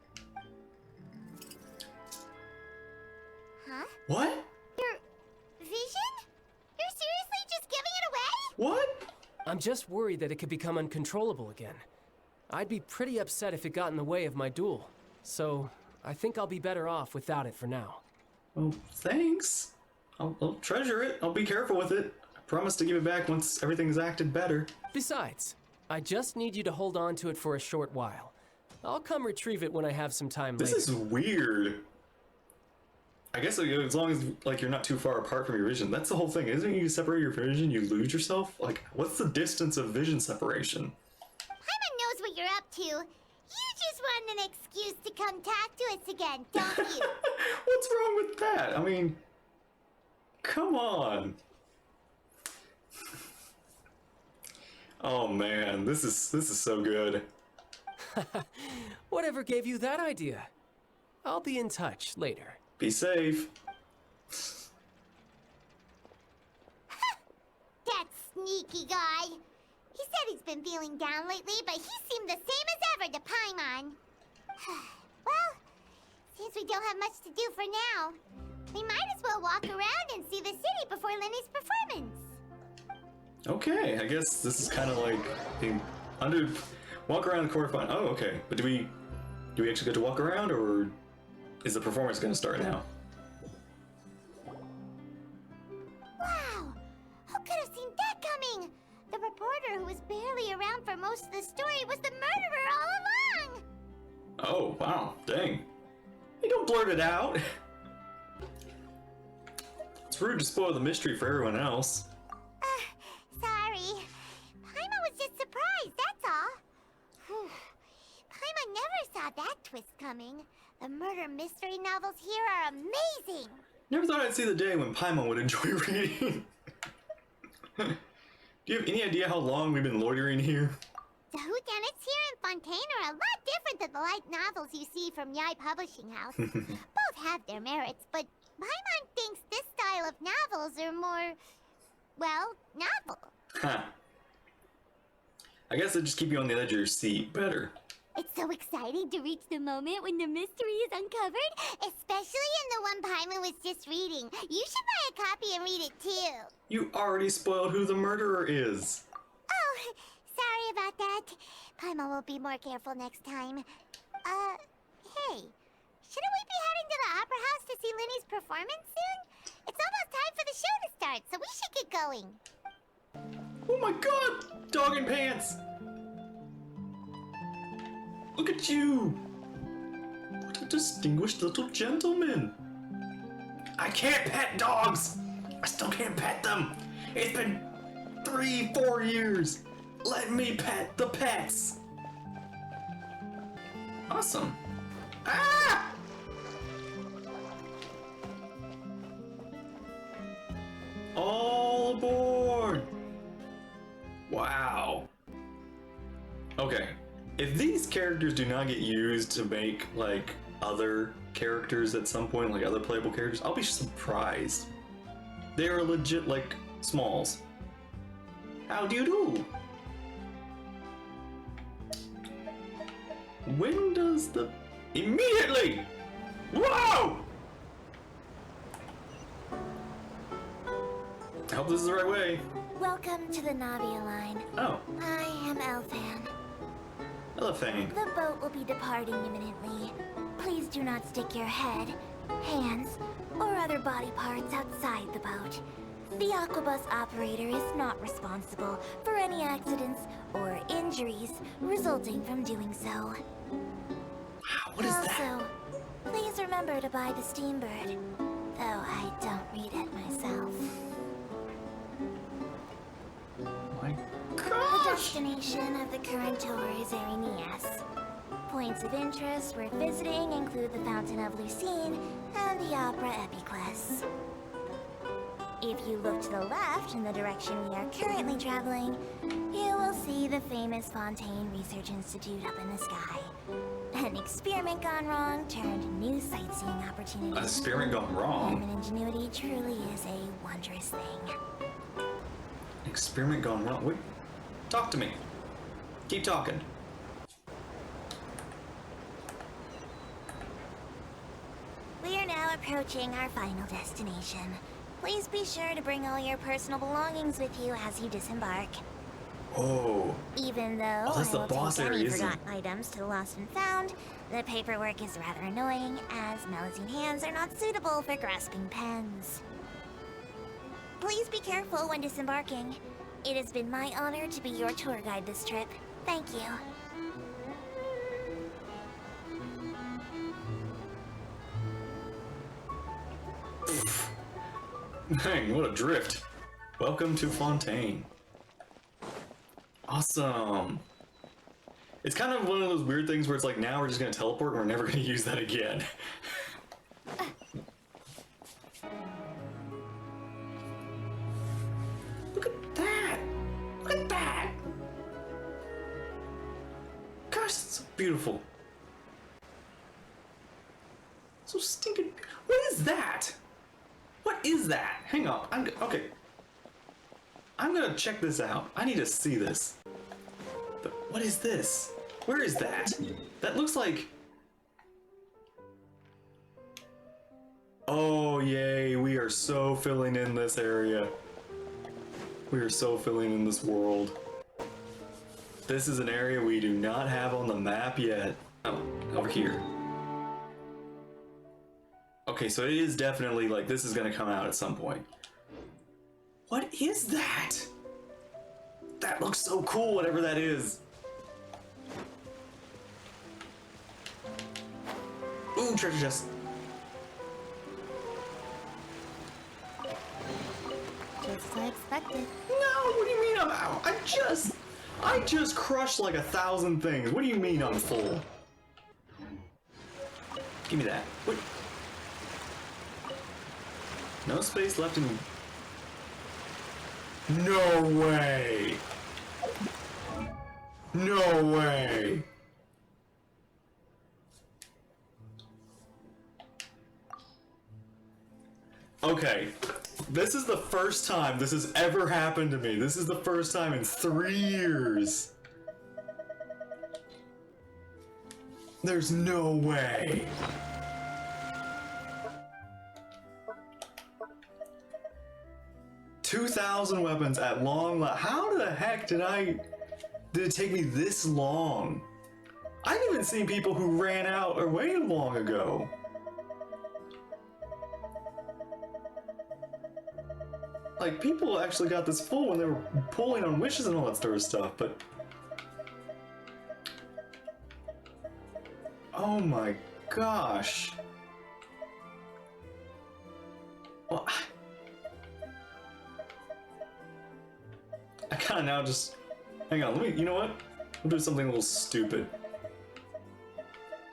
Huh? What? Your vision? You're seriously just giving it away? What? I'm just worried that it could become uncontrollable again. I'd be pretty upset if it got in the way of my duel, so I think I'll be better off without it for now. Well, thanks. I'll treasure it. I'll be careful with it. I promise to give it back once everything's acted better. Besides, I just need you to hold on to it for a short while. I'll come retrieve it when I have some time later. This is weird. I guess as long as you're not too far apart from your vision. That's the whole thing. Isn't it you separate your vision, you lose yourself? Like, what's the distance of vision separation? Paimon knows what you're up to. You just want an excuse to come talk to us again, don't you? What's wrong with that? I mean, come on. Oh man, this is so good. Whatever gave you that idea? I'll be in touch later. Be safe. That sneaky guy. He said he's been feeling down lately, but he seemed the same as ever to Paimon. Well, since seems we don't have much to do for now. We might as well walk around and see the city before Lenny's performance. Okay, I guess this is kind of like being walk around the quarterfinal. Oh, okay. But do we actually get to walk around, or is the performance going to start now? Wow! Who could have seen that coming? The reporter who was barely around for most of the story was the murderer all along! Oh, wow. Dang. Hey, don't blurt it out. It's rude to spoil the mystery for everyone else. Sorry. Paimon was just surprised, that's all. Whew. Paimon never saw that twist coming. The murder mystery novels here are amazing. Never thought I'd see the day when Paimon would enjoy reading. Do you have any idea how long we've been loitering here? The whodunits here in Fontaine are a lot different than the light novels you see from Yai Publishing House. Both have their merits, but Paimon thinks this style of novels are more, well, novel. Huh. I guess I'll just keep you on the edge of your seat better. It's so exciting to reach the moment when the mystery is uncovered, especially in the one Paimon was just reading. You should buy a copy and read it too. You already spoiled who the murderer is. Oh, sorry about that. Paimon will be more careful next time. Hey, shouldn't we be heading to the Opera House to see Linny's performance soon? It's almost time for the show to start, so we should get going. Oh my god! Dog in pants! Look at you! What a distinguished little gentleman! I can't pet dogs! I still can't pet them! It's been 3-4 years! Let me pet the pets! Awesome. Ah! All aboard! Wow. Okay. If these characters do not get used to make, like, other characters at some point, like other playable characters, I'll be surprised. They are legit, like, Smalls. How do you do? When does the... Immediately! Whoa! I hope this is the right way. Welcome to the Navia line. Oh. I am Elfan. Elephant. The boat will be departing imminently. Please do not stick your head, hands, or other body parts outside the boat. The Aquabus operator is not responsible for any accidents or injuries resulting from doing so. What is that? Also, please remember to buy the Steambird, though I don't read it myself. My The destination of the current tour is Erinias. Points of interest worth visiting include the Fountain of Lucine and the Opera Epiclese. If you look to the left in the direction we are currently traveling, you will see the famous Fontaine Research Institute up in the sky. An experiment gone wrong turned new sightseeing opportunities. An experiment gone wrong? Human ingenuity truly is a wondrous thing. Experiment gone wrong? Wait. Talk to me. Keep talking. We are now approaching our final destination. Please be sure to bring all your personal belongings with you as you disembark. Oh. Even though Oh, that's I the will boss take area, any isn't it? forgotten items to the lost and found, the paperwork is rather annoying, as Melusine hands are not suitable for grasping pens. Please be careful when disembarking. It has been my honor to be your tour guide this trip. Thank you. Dang, what a drift. Welcome to Fontaine. Awesome. It's kind of one of those weird things where it's like, now we're just gonna teleport and we're never gonna use that again. Look at that! Look at that! Gosh, it's so beautiful. So stinking... What is that? What is that? Hang on. Okay. I'm gonna check this out. I need to see this. What is this? Where is that? That looks like... Oh, yay, we are so filling in this area. We are so filling in this world. This is an area we do not have on the map yet. Oh, over here. Okay, so it is definitely like this is gonna come out at some point. What is that? That looks so cool, whatever that is. Ooh, treasure chest. Just as I expected. No, what do you mean I'm out? I just crushed like 1,000 things. What do you mean I'm full? Give me that. What? No space left in... No way! No way! Okay, this is the first time this has ever happened to me. This is the first time in 3 years. There's no way. $2,000 weapons at long last. How the heck did it take me this long? I've even seen people who ran out or waited long ago. Like, people actually got this full when they were pulling on wishes and all that sort of stuff, but... Oh my gosh. Well, I kinda now just... Hang on, you know what? We'll do something a little stupid.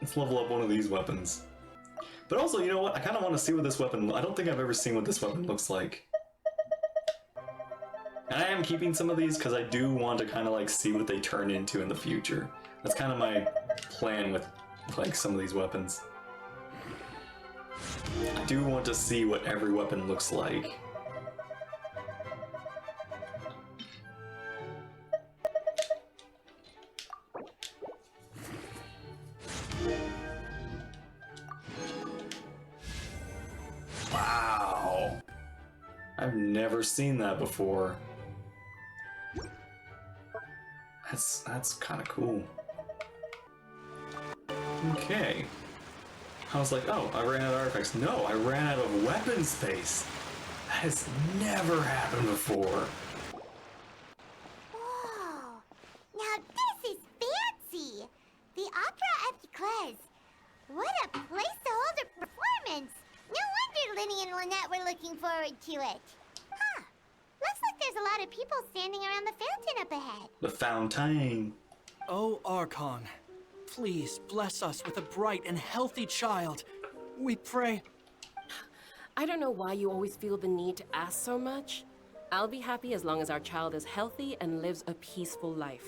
Let's level up one of these weapons. But also, you know what? I kinda want to see what this weapon... I don't think I've ever seen what this weapon looks like. And I am keeping some of these because I do want to kind of like see what they turn into in the future. That's kind of my plan with like some of these weapons. I do want to see what every weapon looks like. Wow. I've never seen that before. That's kind of cool. Okay. I was like, oh, I ran out of artifacts. No, I ran out of weapon space. That has never happened before. Whoa! Now this is fancy! The Opera at Eclairs. What a place to hold a performance! No wonder Linny and Lynette were looking forward to it. Huh. Looks like there's a lot of people standing around the fountain up ahead. The Fontaine. Oh, Archon, please bless us with a bright and healthy child. We pray. I don't know why you always feel the need to ask so much. I'll be happy as long as our child is healthy and lives a peaceful life.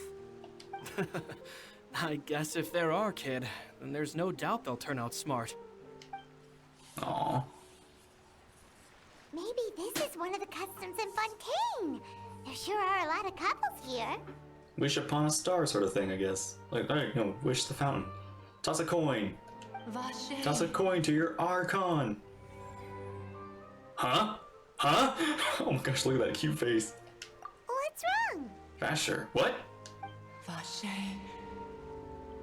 I guess if they're our kid, then there's no doubt they'll turn out smart. Aww. Maybe this is one of the customs in Fontaine. There sure are a lot of couples here. Wish upon a star sort of thing, I guess. Like, alright, no, wish the fountain. Toss a coin. Vache. Toss a coin to your Archon. Huh? Huh? Oh my gosh, look at that cute face. What's wrong? Vasher. What? Vache.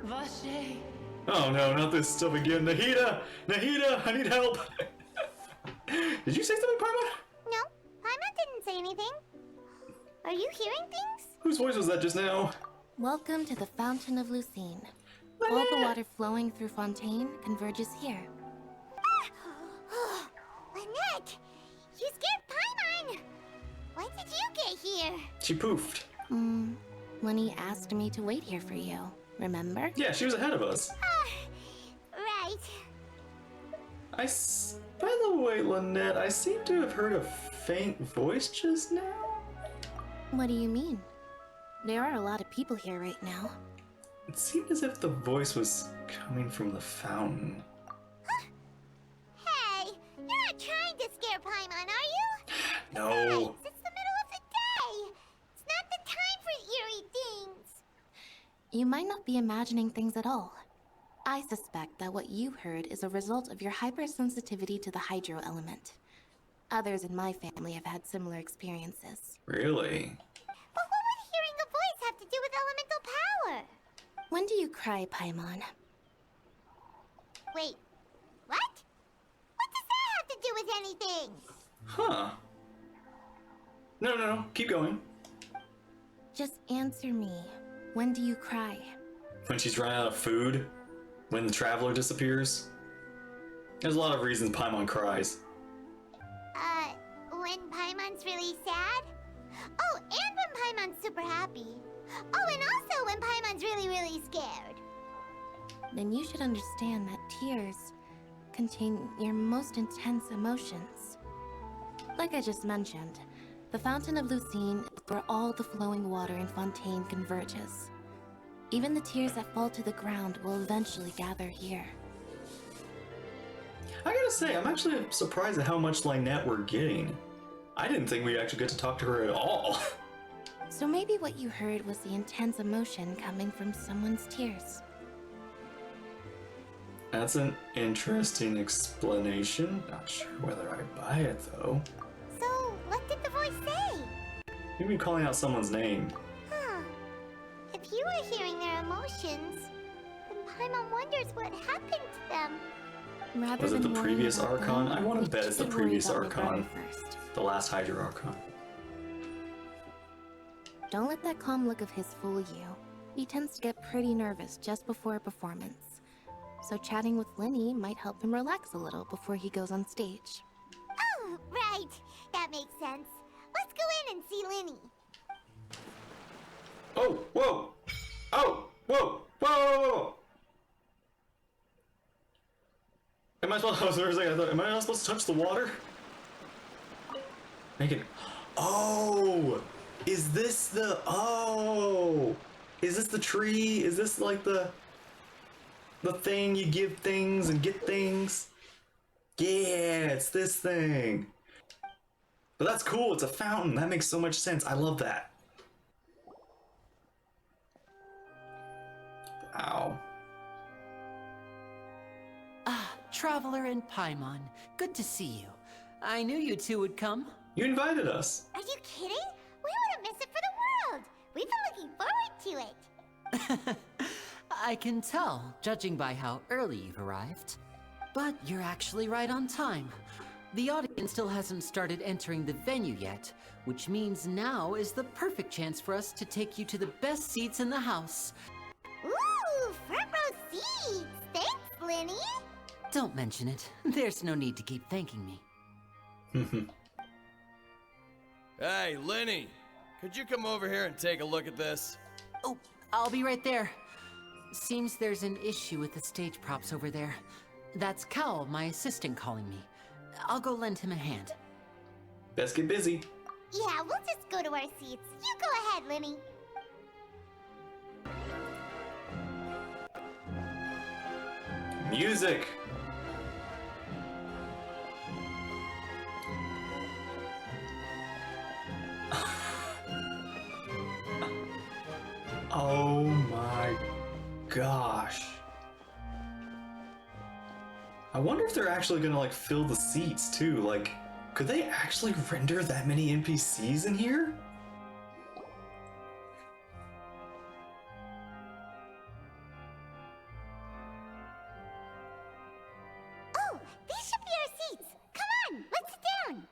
Vache. Oh no, not this stuff again. Nahida! Nahida, I need help! Did you say something, Paimon? No, Paimon didn't say anything. Are you hearing things? Whose voice was that just now? Welcome to the Fountain of Lucine. All the water flowing through Fontaine converges here. Lynette! You scared Paimon! When did you get here? She poofed. Lenny asked me to wait here for you, remember? Yeah, she was ahead of us. Right. By the way, Lynette, I seem to have heard a faint voice just now. What do you mean? There are a lot of people here right now. It seemed as if the voice was coming from the fountain. Hey, you're not trying to scare Paimon, are you? No. Besides, it's the middle of the day. It's not the time for eerie things. You might not be imagining things at all. I suspect that what you heard is a result of your hypersensitivity to the hydro element. Others in my family have had similar experiences. Really? But what would hearing a voice have to do with elemental power? When do you cry, Paimon? Wait, what? What does that have to do with anything? Huh. No. Keep going. Just answer me. When do you cry? When she's running out of food? When the traveler disappears? There's a lot of reasons Paimon cries. When Paimon's really sad? Oh, and when Paimon's super happy. Oh, and also when Paimon's really, really scared. Then you should understand that tears contain your most intense emotions. Like I just mentioned, the Fountain of Lucine is where all the flowing water in Fontaine converges. Even the tears that fall to the ground will eventually gather here. I gotta say, I'm actually surprised at how much Lynette we're getting. I didn't think we'd actually get to talk to her at all. So maybe what you heard was the intense emotion coming from someone's tears. That's an interesting explanation. Not sure whether I buy it, though. So, what did the voice say? Maybe calling out someone's name. Huh. If you were hearing their emotions, then Paimon wonders what happened to them. Rather Was it the than previous worrying about Archon? them, I want we to bet it's the should worry previous about my Archon. brother first. The last Hydra Archon. Don't let that calm look of his fool you. He tends to get pretty nervous just before a performance. So chatting with Linny might help him relax a little before he goes on stage. Oh, right. That makes sense. Let's go in and see Linny. Oh, whoa! Oh, whoa! Whoa! Am I supposed am I not supposed to touch the water? Make it. Oh! Is this the. Oh! Is this the tree? Is this like the thing you give things and get things? Yeah, it's this thing. But that's cool, it's a fountain. That makes so much sense. I love that. Ow. Ah, Traveler and Paimon. Good to see you. I knew you two would come. You invited us. Are you kidding? We wouldn't miss it for the world. We've been looking forward to it. I can tell, judging by how early you've arrived. But you're actually right on time. The audience still hasn't started entering the venue yet, which means now is the perfect chance for us to take you to the best seats in the house. Ooh, front row seats. Thanks, Linny. Don't mention it. There's no need to keep thanking me. Hey, Linny, could you come over here and take a look at this? Oh, I'll be right there. Seems there's an issue with the stage props over there. That's Cal, my assistant, calling me. I'll go lend him a hand. Best get busy. Yeah, we'll just go to our seats. You go ahead, Linny. Music. Oh my gosh. I wonder if they're actually gonna like fill the seats too. Like, could they actually render that many NPCs in here? Oh, these should be our seats. Come on, let's sit down.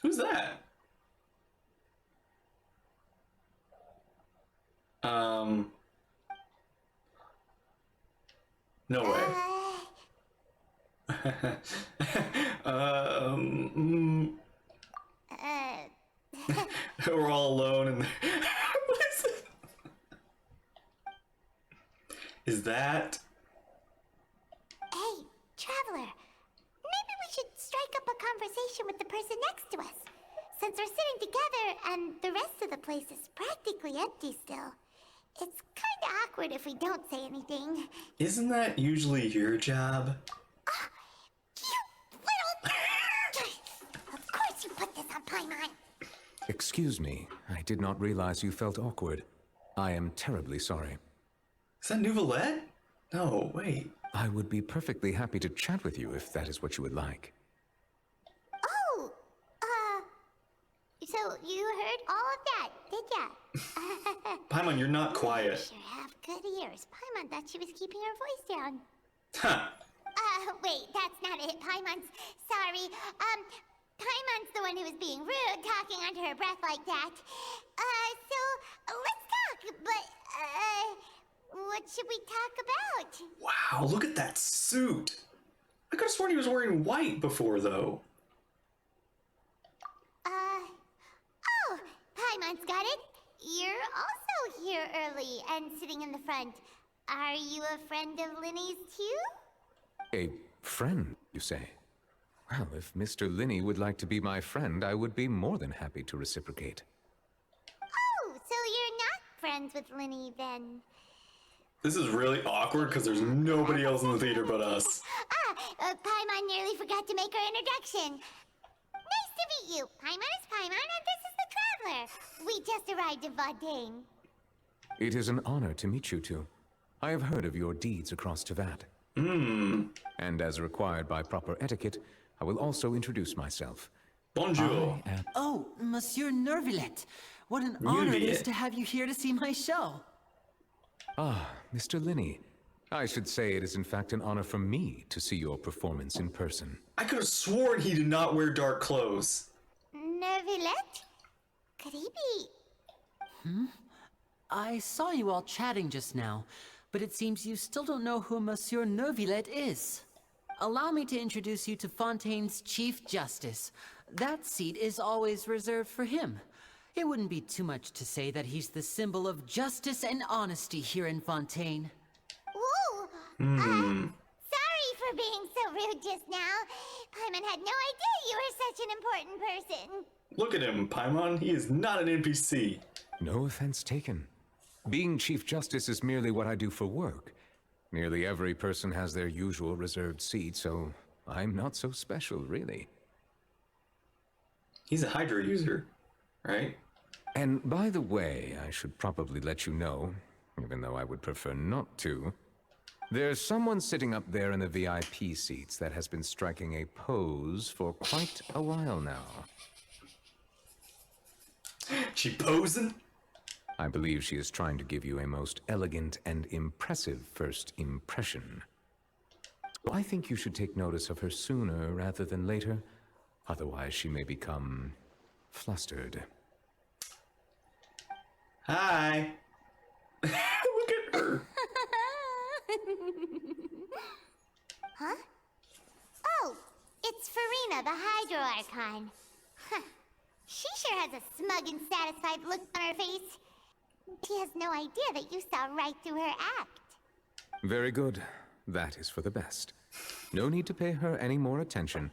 Who's that? No way. We're all alone and what is it? Is that? Hey, Traveler. Maybe we should strike up a conversation with the person next to us. Since we're sitting together and the rest of the place is practically empty still. It's kinda awkward if we don't say anything. Isn't that usually your job? Of course you put this on Paimon. Excuse me, I did not realize you felt awkward. I am terribly sorry. Is that Nouvellette? No, wait. I would be perfectly happy to chat with you if that is what you would like. Oh, so you heard all of that, did ya? Paimon, you're not quiet. You sure have good ears. Paimon thought she was keeping her voice down. Huh. Wait, that's not it. Paimon's sorry. Paimon's the one who was being rude, talking under her breath like that. So let's talk, but, what should we talk about? Wow, look at that suit. I could have sworn he was wearing white before, though. Oh, Paimon's got it. You're also here early and sitting in the front. Are you a friend of Linny's, too? A friend, you say? Well, if Mr. Linney would like to be my friend, I would be more than happy to reciprocate. Oh, so you're not friends with Linny, then? This is really awkward because there's nobody else in the theater but us. Paimon nearly forgot to make her introduction. Nice to meet you. Paimon is Paimon, and this is the Traveler. We just arrived in Fontaine. It is an honor to meet you two. I have heard of your deeds across Tevat. And as required by proper etiquette, I will also introduce myself. Bonjour. Oh, Monsieur Nervillet. What an honor it is to have you here to see my show. Ah, Mr. Linney. I should say it is in fact an honor for me to see your performance in person. I could have sworn he did not wear dark clothes. Nervillet? Could he be? I saw you all chatting just now, but it seems you still don't know who Monsieur Nervillet is. Allow me to introduce you to Fontaine's Chief Justice. That seat is always reserved for him. It wouldn't be too much to say that he's the symbol of justice and honesty here in Fontaine. Ooh! Sorry for being so rude just now. Paimon had no idea you were such an important person. Look at him, Paimon. He is not an NPC. No offense taken. Being Chief Justice is merely what I do for work. Nearly every person has their usual reserved seat, so I'm not so special, really. He's a Hydra user, right? And by the way, I should probably let you know, even though I would prefer not to, there's someone sitting up there in the VIP seats that has been striking a pose for quite a while now. She posing? I believe she is trying to give you a most elegant and impressive first impression. I think you should take notice of her sooner rather than later, otherwise she may become flustered. Hi. Look at her. Huh? Oh, it's Farina, the Hydro Archon. Huh. She sure has a smug and satisfied look on her face. She has no idea that you saw right through her act. Very good. That is for the best. No need to pay her any more attention.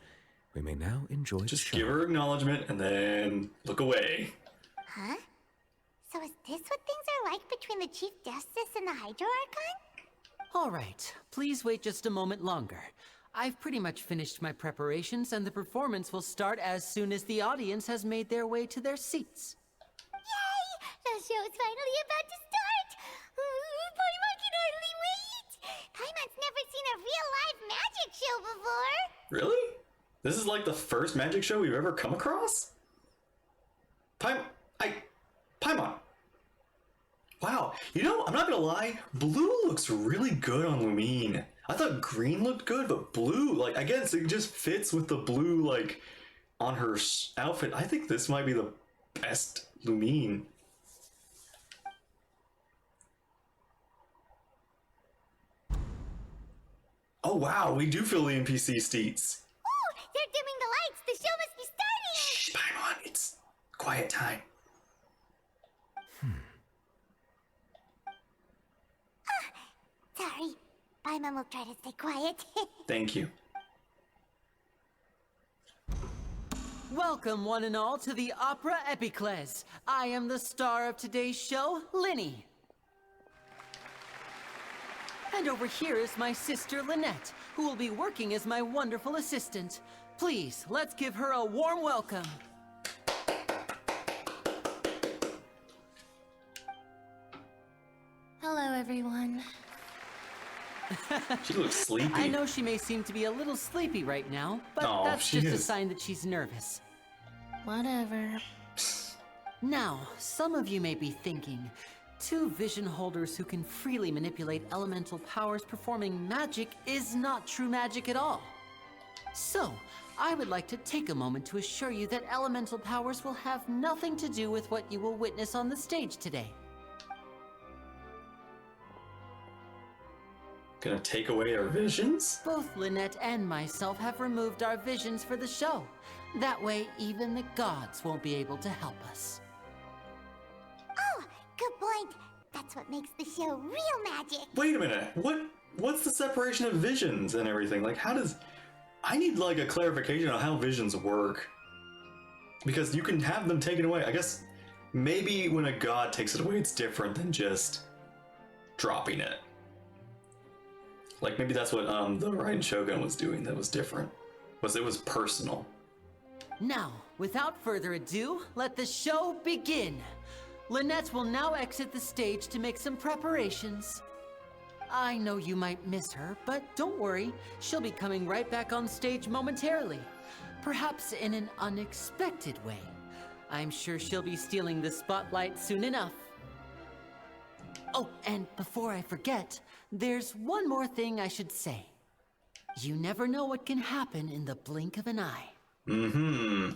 We may now enjoy the show. Just give her acknowledgement and then look away. Huh? So is this what things are like between the Chief Justice and the Hydro Archon? All right, please wait just a moment longer. I've pretty much finished my preparations, and the performance will start as soon as the audience has made their way to their seats. Yay! The show's finally about to start! Paimon can hardly wait! Paimon's never seen a real live magic show before! Really? This is like the first magic show we've ever come across? Paimon. Wow, you know, I'm not gonna lie, blue looks really good on Lumine. I thought green looked good, but blue, like, I guess it just fits with the blue, like, on her outfit. I think this might be the best Lumine. Oh wow, we do fill the NPC seats. Oh, they're dimming the lights! The show must be starting! Shh, Paimon, it's quiet time. Sorry. Paimon will try to stay quiet. Thank you. Welcome, one and all, to the Opera Epiclese. I am the star of today's show, Linny. And over here is my sister, Lynette, who will be working as my wonderful assistant. Please, let's give her a warm welcome. Hello, everyone. She looks sleepy. I know she may seem to be a little sleepy right now, but No, that's she just a is. sign that she's nervous. Whatever. Now, some of you may be thinking, two vision holders who can freely manipulate elemental powers performing magic is not true magic at all. So, I would like to take a moment to assure you that elemental powers will have nothing to do with what you will witness on the stage today. Gonna take away our visions? Both Lynette and myself have removed our visions for the show. That way, even the gods won't be able to help us. Oh, good point. That's what makes the show real magic. Wait a minute. What's the separation of visions and everything? Like, how does... I need, like, a clarification on how visions work. Because you can have them taken away. I guess maybe when a god takes it away, it's different than just dropping it. Like, maybe that's what the Raiden Shogun was doing that was different. It was personal. Now, without further ado, let the show begin. Lynette will now exit the stage to make some preparations. I know you might miss her, but don't worry. She'll be coming right back on stage momentarily. Perhaps in an unexpected way. I'm sure she'll be stealing the spotlight soon enough. Oh, and before I forget, there's one more thing I should say. You never know what can happen in the blink of an eye. Mm-hmm.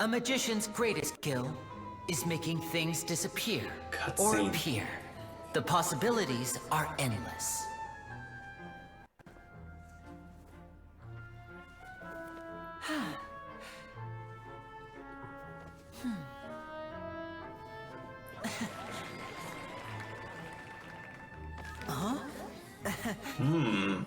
A magician's greatest skill is making things disappear or Cutscene. appear. The possibilities are endless. Huh? Hmm.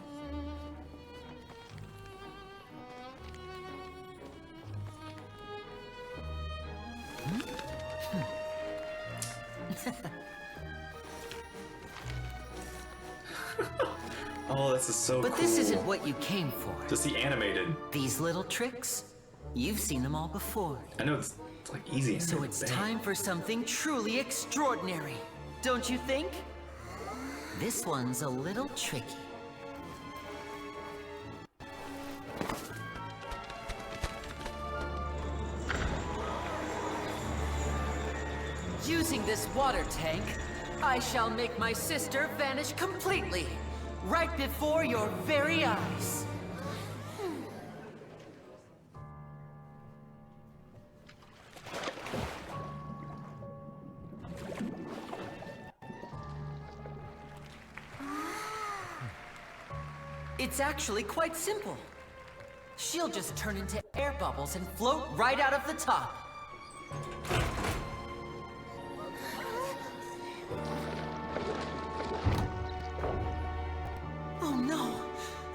Oh, this is so cool. But this isn't what you came for. To see animated. These little tricks, you've seen them all before. I know it's like easy. So it's time for something truly extraordinary, don't you think? This one's a little tricky. Using this water tank, I shall make my sister vanish completely, right before your very eyes. It's actually quite simple. She'll just turn into air bubbles and float right out of the top. Oh no!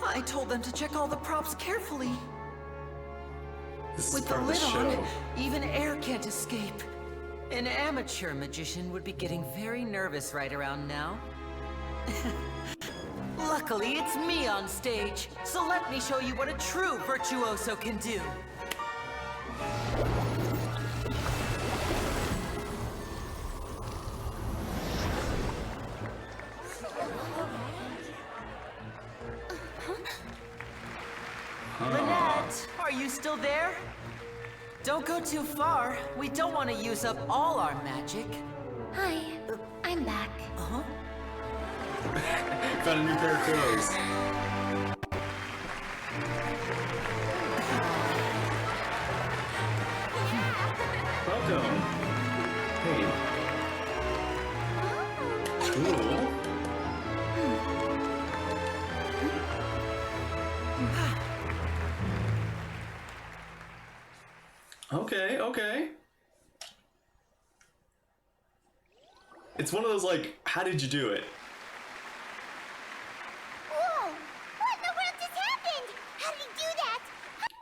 I told them to check all the props carefully. With the lid on, even air can't escape. An amateur magician would be getting very nervous right around now. Luckily, it's me on stage, so let me show you what a true virtuoso can do. Lynette, are you still there? Don't go too far. We don't want to use up all our magic. Hi, I'm back. Uh-huh. Found a new pair of clothes. Welcome. Hey. Cool. Okay, okay. It's one of those like, how did you do it? Whoa! What in the world just happened? How did he do that?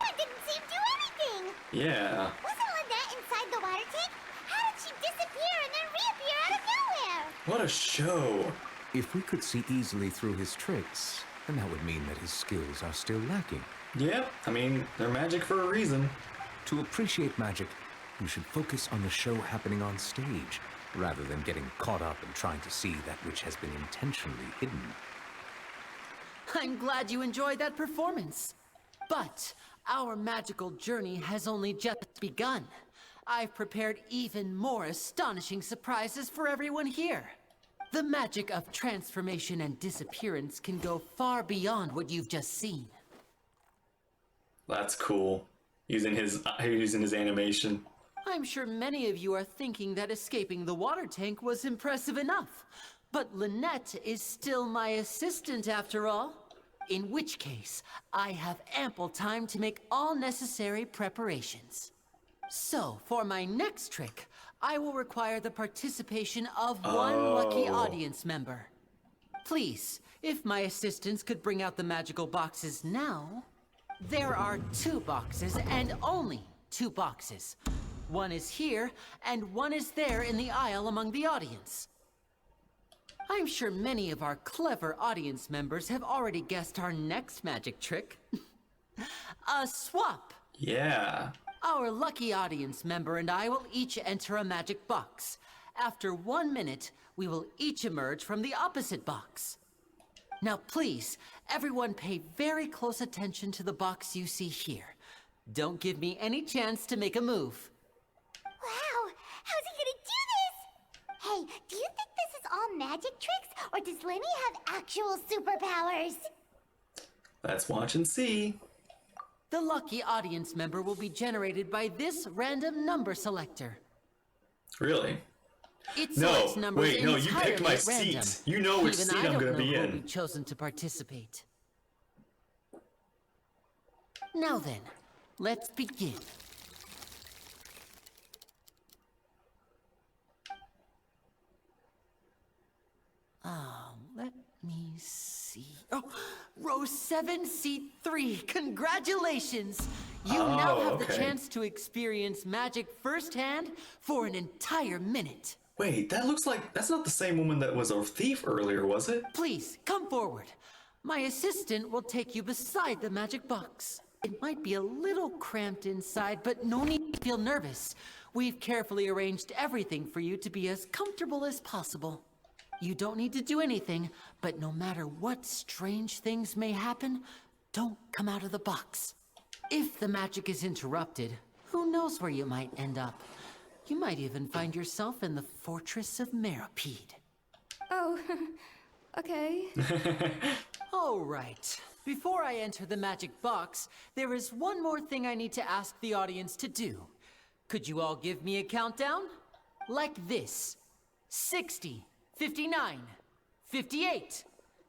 I didn't see him do anything. Yeah. Wasn't Lynette inside the water tank? How did she disappear and then reappear out of nowhere? What a show. If we could see easily through his tricks, then that would mean that his skills are still lacking. Yep, I mean, they're magic for a reason. To appreciate magic, you should focus on the show happening on stage. rather than getting caught up in trying to see that which has been intentionally hidden. I'm glad you enjoyed that performance. But our magical journey has only just begun. I've prepared even more astonishing surprises for everyone here. The magic of transformation and disappearance can go far beyond what you've just seen. That's cool. Using his animation. I'm sure many of you are thinking that escaping the water tank was impressive enough. But Lynette is still my assistant after all. In which case, I have ample time to make all necessary preparations. So, for my next trick, I will require the participation of one lucky audience member. Please, if my assistants could bring out the magical boxes now. There are 2 boxes and only 2 boxes. One is here and one is there in the aisle among the audience. I'm sure many of our clever audience members have already guessed our next magic trick. A swap! Yeah. Our lucky audience member and I will each enter a magic box. After 1 minute, we will each emerge from the opposite box. Now please, everyone pay very close attention to the box you see here. Don't give me any chance to make a move. Wow, how's he gonna do this? Hey, do you think this is all magic tricks, or does Lenny have actual superpowers? Let's watch and see. The lucky audience member will be generated by this random number selector. Really? It No, selects numbers wait, no, you entirely picked my at random. seat. You know which Even seat I I'm don't gonna know be who in. will be chosen to participate. Now then, let's begin. Let me see. Oh, row 7, seat 3. Congratulations! You now have the chance to experience magic firsthand for an entire minute. Wait, that looks like that's not the same woman that was a thief earlier, was it? Please, come forward. My assistant will take you beside the magic box. It might be a little cramped inside, but no need to feel nervous. We've carefully arranged everything for you to be as comfortable as possible. You don't need to do anything, but no matter what strange things may happen, don't come out of the box. If the magic is interrupted, who knows where you might end up? You might even find yourself in the Fortress of Meropide. Oh, okay. All right. Before I enter the magic box, there is one more thing I need to ask the audience to do. Could you all give me a countdown? Like this. 60, 59, 58.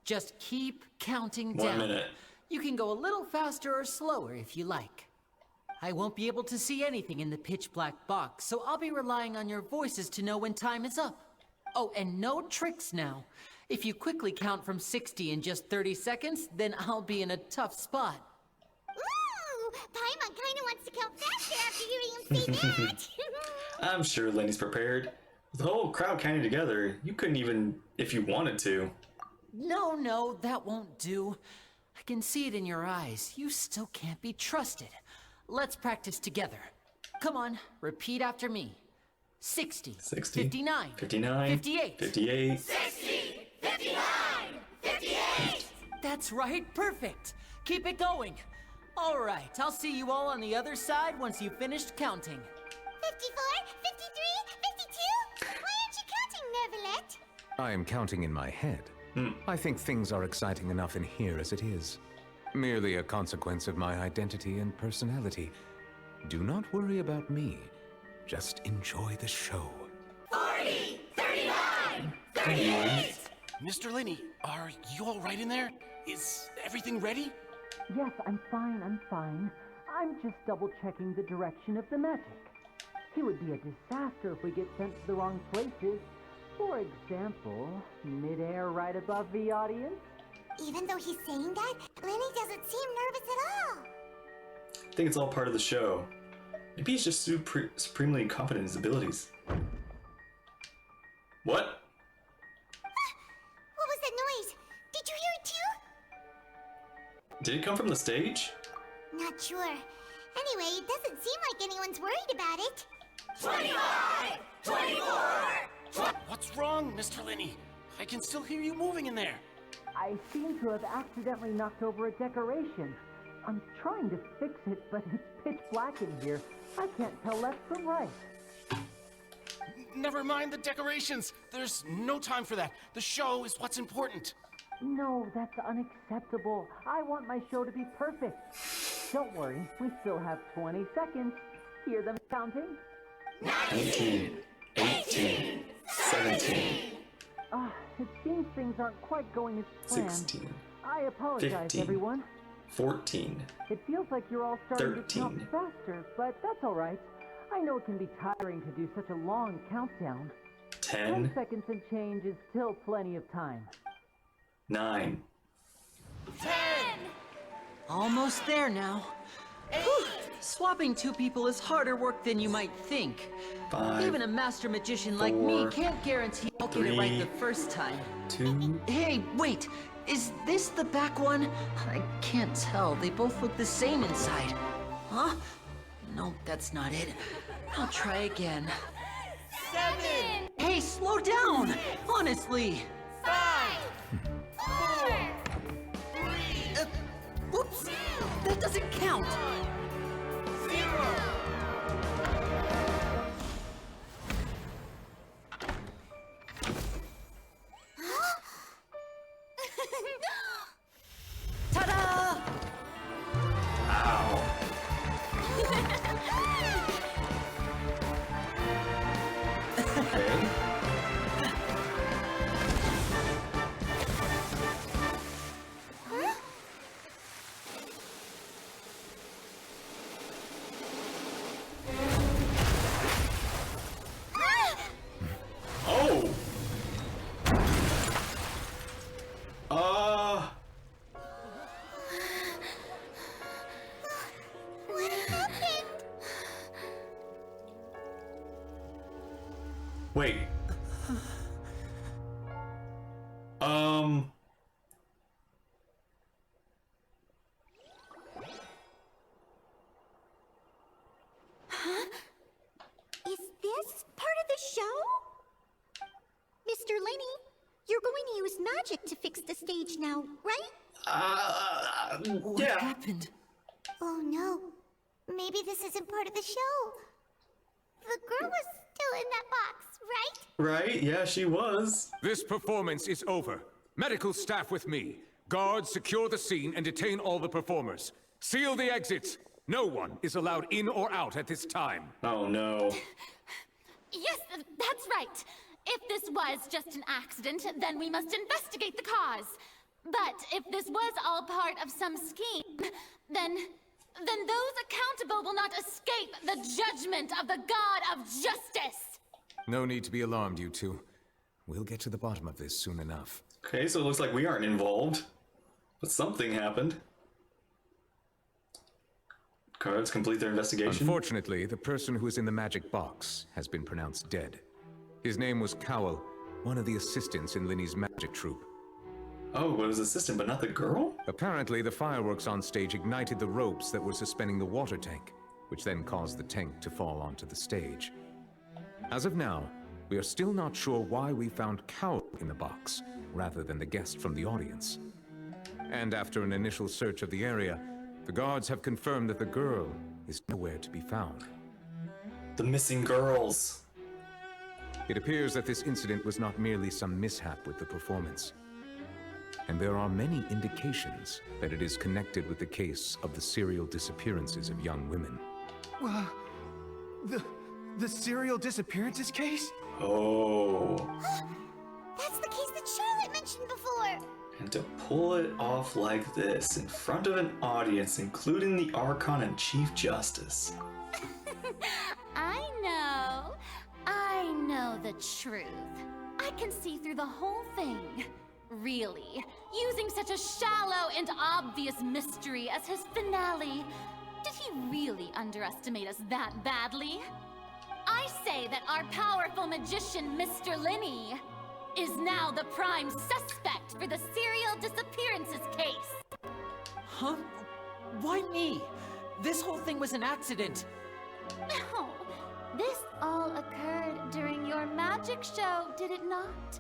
Just keep counting down. 1 minute. You can go a little faster or slower if you like. I won't be able to see anything in the pitch black box, so I'll be relying on your voices to know when time is up. Oh, and no tricks now. If you quickly count from 60 in just 30 seconds, then I'll be in a tough spot. Ooh, Paimon kinda wants to count faster after hearing him say that. I'm sure Lenny's prepared. With the whole crowd counting together, you couldn't even if you wanted to. No, that won't do. I can see it in your eyes. You still can't be trusted. Let's practice together. Come on, repeat after me. 60, 59, 58. 58. 60, 59, 58. That's right, perfect. Keep it going. All right, I'll see you all on the other side once you've finished counting. 54, 53, 52? Why aren't you counting, Neverlet? I am counting in my head. I think things are exciting enough in here as it is. Merely a consequence of my identity and personality. Do not worry about me. Just enjoy the show. 40, 39, 38. Mr. Lenny, are you all right in there? Is everything ready? Yes, I'm fine. I'm just double-checking the direction of the magic. It would be a disaster if we get sent to the wrong places. For example, mid-air right above the audience. Even though he's saying that, Lenny doesn't seem nervous at all. I think it's all part of the show. Maybe he's just supremely confident in his abilities. What? What was that noise? Did you hear it too? Did it come from the stage? Not sure. Anyway, it doesn't seem like anyone's worried about it. 25, 24, What's wrong, Mr. Linney? I can still hear you moving in there. I seem to have accidentally knocked over a decoration. I'm trying to fix it, but it's pitch black in here. I can't tell left from right. Never mind the decorations. There's no time for that. The show is what's important. No, that's unacceptable. I want my show to be perfect. Don't worry, we still have 20 seconds. Hear them counting? 19, 18, 17, It seems things aren't quite going as planned. 16, I apologize, 15, everyone. 14, It feels like you're all starting 13. to count faster, but that's all right. I know it can be tiring to do such a long countdown. 10, 10 seconds and change is still plenty of time. 9, 10! Almost there now. Whew. Swapping two people is harder work than you might think. 5, Even a master magician like me 4, can't guarantee I'll get it right the first time. 2. Hey, wait! Is this the back one? I can't tell. They both look the same inside. Huh? No, that's not it. I'll try again. 7. Hey, slow down! Honestly! 5. 4. 3. Whoops! That doesn't count! 0. Ta-da! Ow. Okay. Oh! What happened? Wait. Huh? Is this part of the show? Mr. Linney, you're going to use magic to fix the stage now, right? What yeah. happened? Oh no. Maybe this isn't part of the show. The girl was still in that box, right? Right? Yeah, she was. This performance is over. Medical staff with me. Guards, secure the scene and detain all the performers. Seal the exits. No one is allowed in or out at this time. Oh no. Yes, that's right. If this was just an accident, then we must investigate the cause. But if this was all part of some scheme, then those accountable will not escape the judgment of the God of Justice. No need to be alarmed, you two. We'll get to the bottom of this soon enough. Okay, so it looks like we aren't involved. But something happened. Guards complete their investigation. Unfortunately, the person who is in the magic box has been pronounced dead. His name was Cowell, one of the assistants in Linney's magic troupe. Oh, it was assistant, but not the girl? Apparently, the fireworks on stage ignited the ropes that were suspending the water tank, which then caused the tank to fall onto the stage. As of now, we are still not sure why we found Cowell in the box, rather than the guest from the audience. And after an initial search of the area, the guards have confirmed that the girl is nowhere to be found. The missing girls. It appears that this incident was not merely some mishap with the performance. And there are many indications that it is connected with the case of the serial disappearances of young women. The serial disappearances case? Oh. That's the case that Charlotte mentioned before. And to pull it off like this, in front of an audience, including the Archon and Chief Justice. I know the truth. I can see through the whole thing. Really, using such a shallow and obvious mystery as his finale. Did he really underestimate us that badly? I say that our powerful magician, Mr. Linney, is now the prime suspect for the serial disappearances case. Huh? Why me? This whole thing was an accident. No, This all occurred during your magic show, did it not?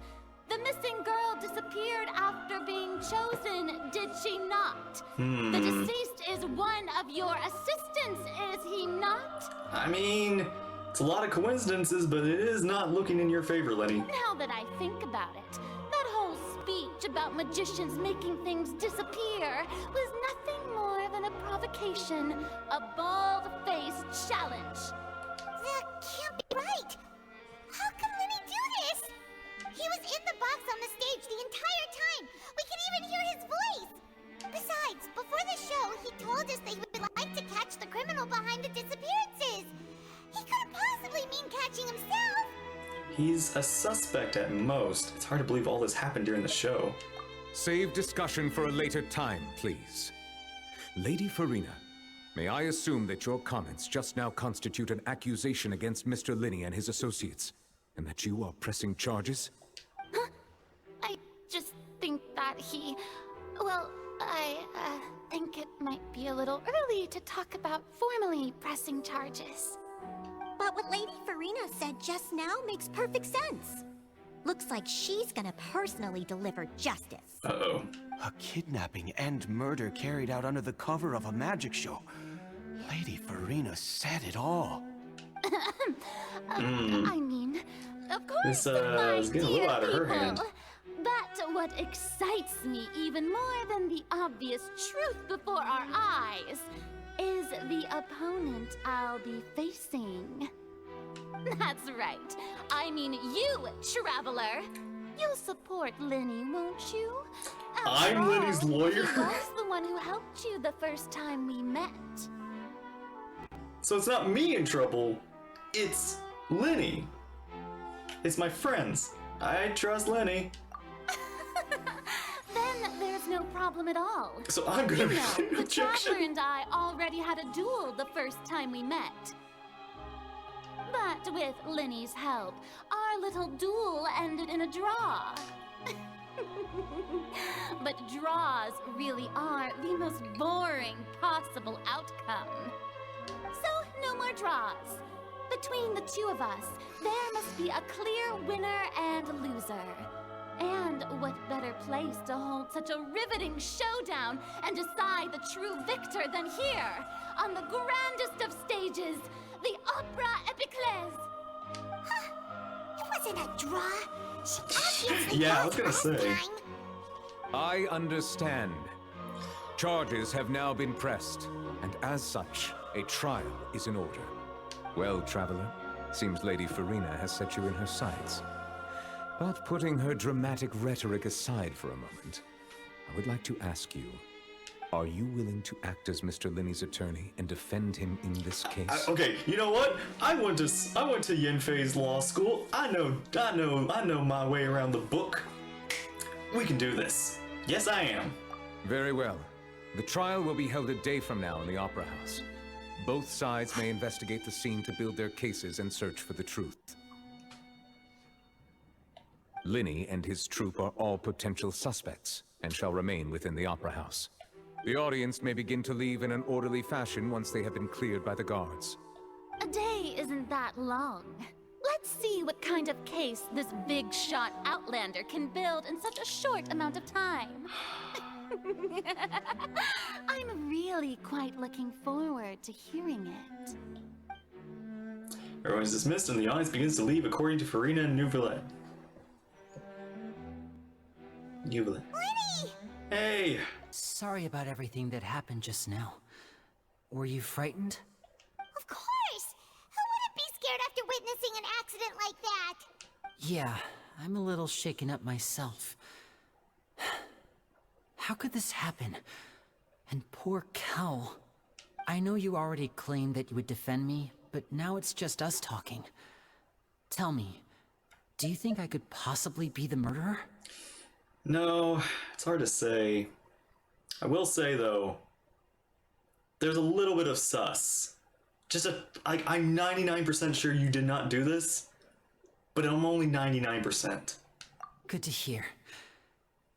The missing girl disappeared after being chosen, did she not? The deceased is one of your assistants, is he not? I mean, it's a lot of coincidences, but it is not looking in your favor, Lenny. Now that I think about it, that whole speech about magicians making things disappear was nothing more than a provocation, a bald-faced challenge. That can't be right. How can Lenny do this? He was in the box on the stage the entire time. We can even hear his voice. Besides, before the show, he told us that he would like to catch the criminal behind the disappearances. He couldn't possibly mean catching himself. He's a suspect at most. It's hard to believe all this happened during the show. Save discussion for a later time, please. Lady Farina, may I assume that your comments just now constitute an accusation against Mr. Linney and his associates, and that you are pressing charges? I just think that he... Well, I think it might be a little early to talk about formally pressing charges. But what Lady Farina said just now makes perfect sense. Looks like she's gonna personally deliver justice. Uh-oh. A kidnapping and murder carried out under the cover of a magic show. Lady Farina said it all. I mean, of course, This is getting a little out of her hand. But what excites me even more than the obvious truth before our eyes is the opponent I'll be facing. That's right. I mean you, Traveler. You'll support Lenny, won't you? I'm Lenny's lawyer? He was the one who helped you the first time we met. So it's not me in trouble, it's Lenny. It's my friends. I trust Lenny. Then there's no problem at all. So I'm gonna be know, an the objection. Traveler and I already had a duel the first time we met. But with Lenny's help, our little duel ended in a draw. But draws really are the most boring possible outcome. So, no more draws. Between the two of us, there must be a clear winner and loser. And what better place to hold such a riveting showdown and decide the true victor than here, on the grandest of stages, the Opera Epiclese. It wasn't a draw. She obviously Yeah, I lost was gonna last say. time. I understand. Charges have now been pressed, and as such, a trial is in order. Well, Traveler, seems Lady Farina has set you in her sights. But putting her dramatic rhetoric aside for a moment, I would like to ask you, are you willing to act as Mr. Linney's attorney and defend him in this case? Okay, you know what? I went to Yenfei's law school. I know my way around the book. We can do this. Yes, I am. Very well. The trial will be held a day from now in the Opera House. Both sides may investigate the scene to build their cases and search for the truth. Linney and his troupe are all potential suspects and shall remain within the Opera House. The audience may begin to leave in an orderly fashion once they have been cleared by the guards. A day isn't that long. Let's see what kind of case this big shot Outlander can build in such a short amount of time. I'm really quite looking forward to hearing it. Everyone's dismissed and the audience begins to leave according to Farina and Neuvillette. Hey! Sorry about everything that happened just now. Were you frightened? Of course! Who wouldn't be scared after witnessing an accident like that? Yeah, I'm a little shaken up myself. How could this happen? And poor Cal. I know you already claimed that you would defend me, but now it's just us talking. Tell me, do you think I could possibly be the murderer? No, it's hard to say. I will say, though, there's a little bit of sus. I'm 99% sure you did not do this, but I'm only 99%. Good to hear.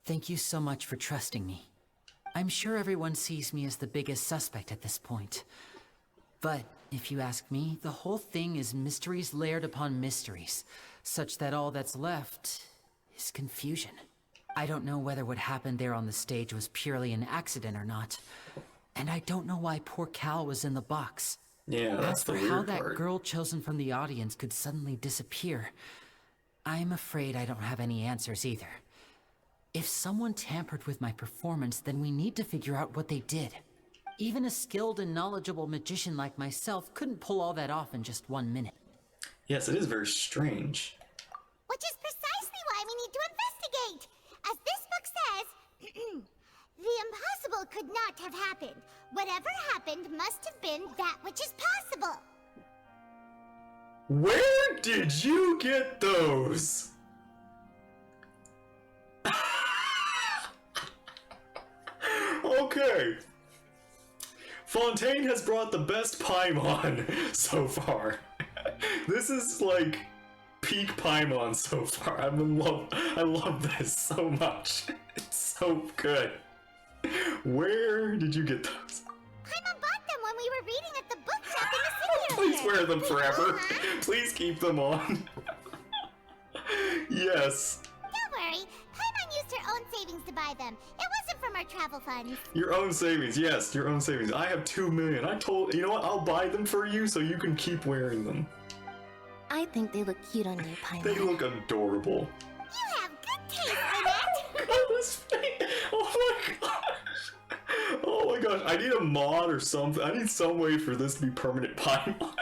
Thank you so much for trusting me. I'm sure everyone sees me as the biggest suspect at this point. But If you ask me, the whole thing is mysteries layered upon mysteries, such that all that's left is confusion. I don't know whether what happened there on the stage was purely an accident or not, and I don't know why poor Cal was in the box. Yeah, that's As the for weird how that part. girl chosen from the audience could suddenly disappear, I'm afraid I don't have any answers either. If someone tampered with my performance, then we need to figure out what they did. Even a skilled and knowledgeable magician like myself couldn't pull all that off in just 1 minute. Yes, it is very strange. Which is precisely why we need to investigate. As this book says, the impossible could not have happened. Whatever happened must have been that which is possible. Where did you get those? Okay. Fontaine has brought the best Paimon so far. This is like peak Paimon so far. I love this so much. It's so good. Where did you get those? Paimon bought them when we were reading at the bookshop in the city Please earlier. wear them forever. Please keep them on. Yes. Don't worry, Paimon used her own savings to buy them. It wasn't from our travel funds. Your own savings, yes, your own savings. I have 2 million. You know what? I'll buy them for you so you can keep wearing them. I think they look cute on you, Paimon. They look adorable. You have good taste, Lynette. God, this face. Oh my gosh. Oh my gosh. I need a mod or something. I need some way for this to be permanent Paimon.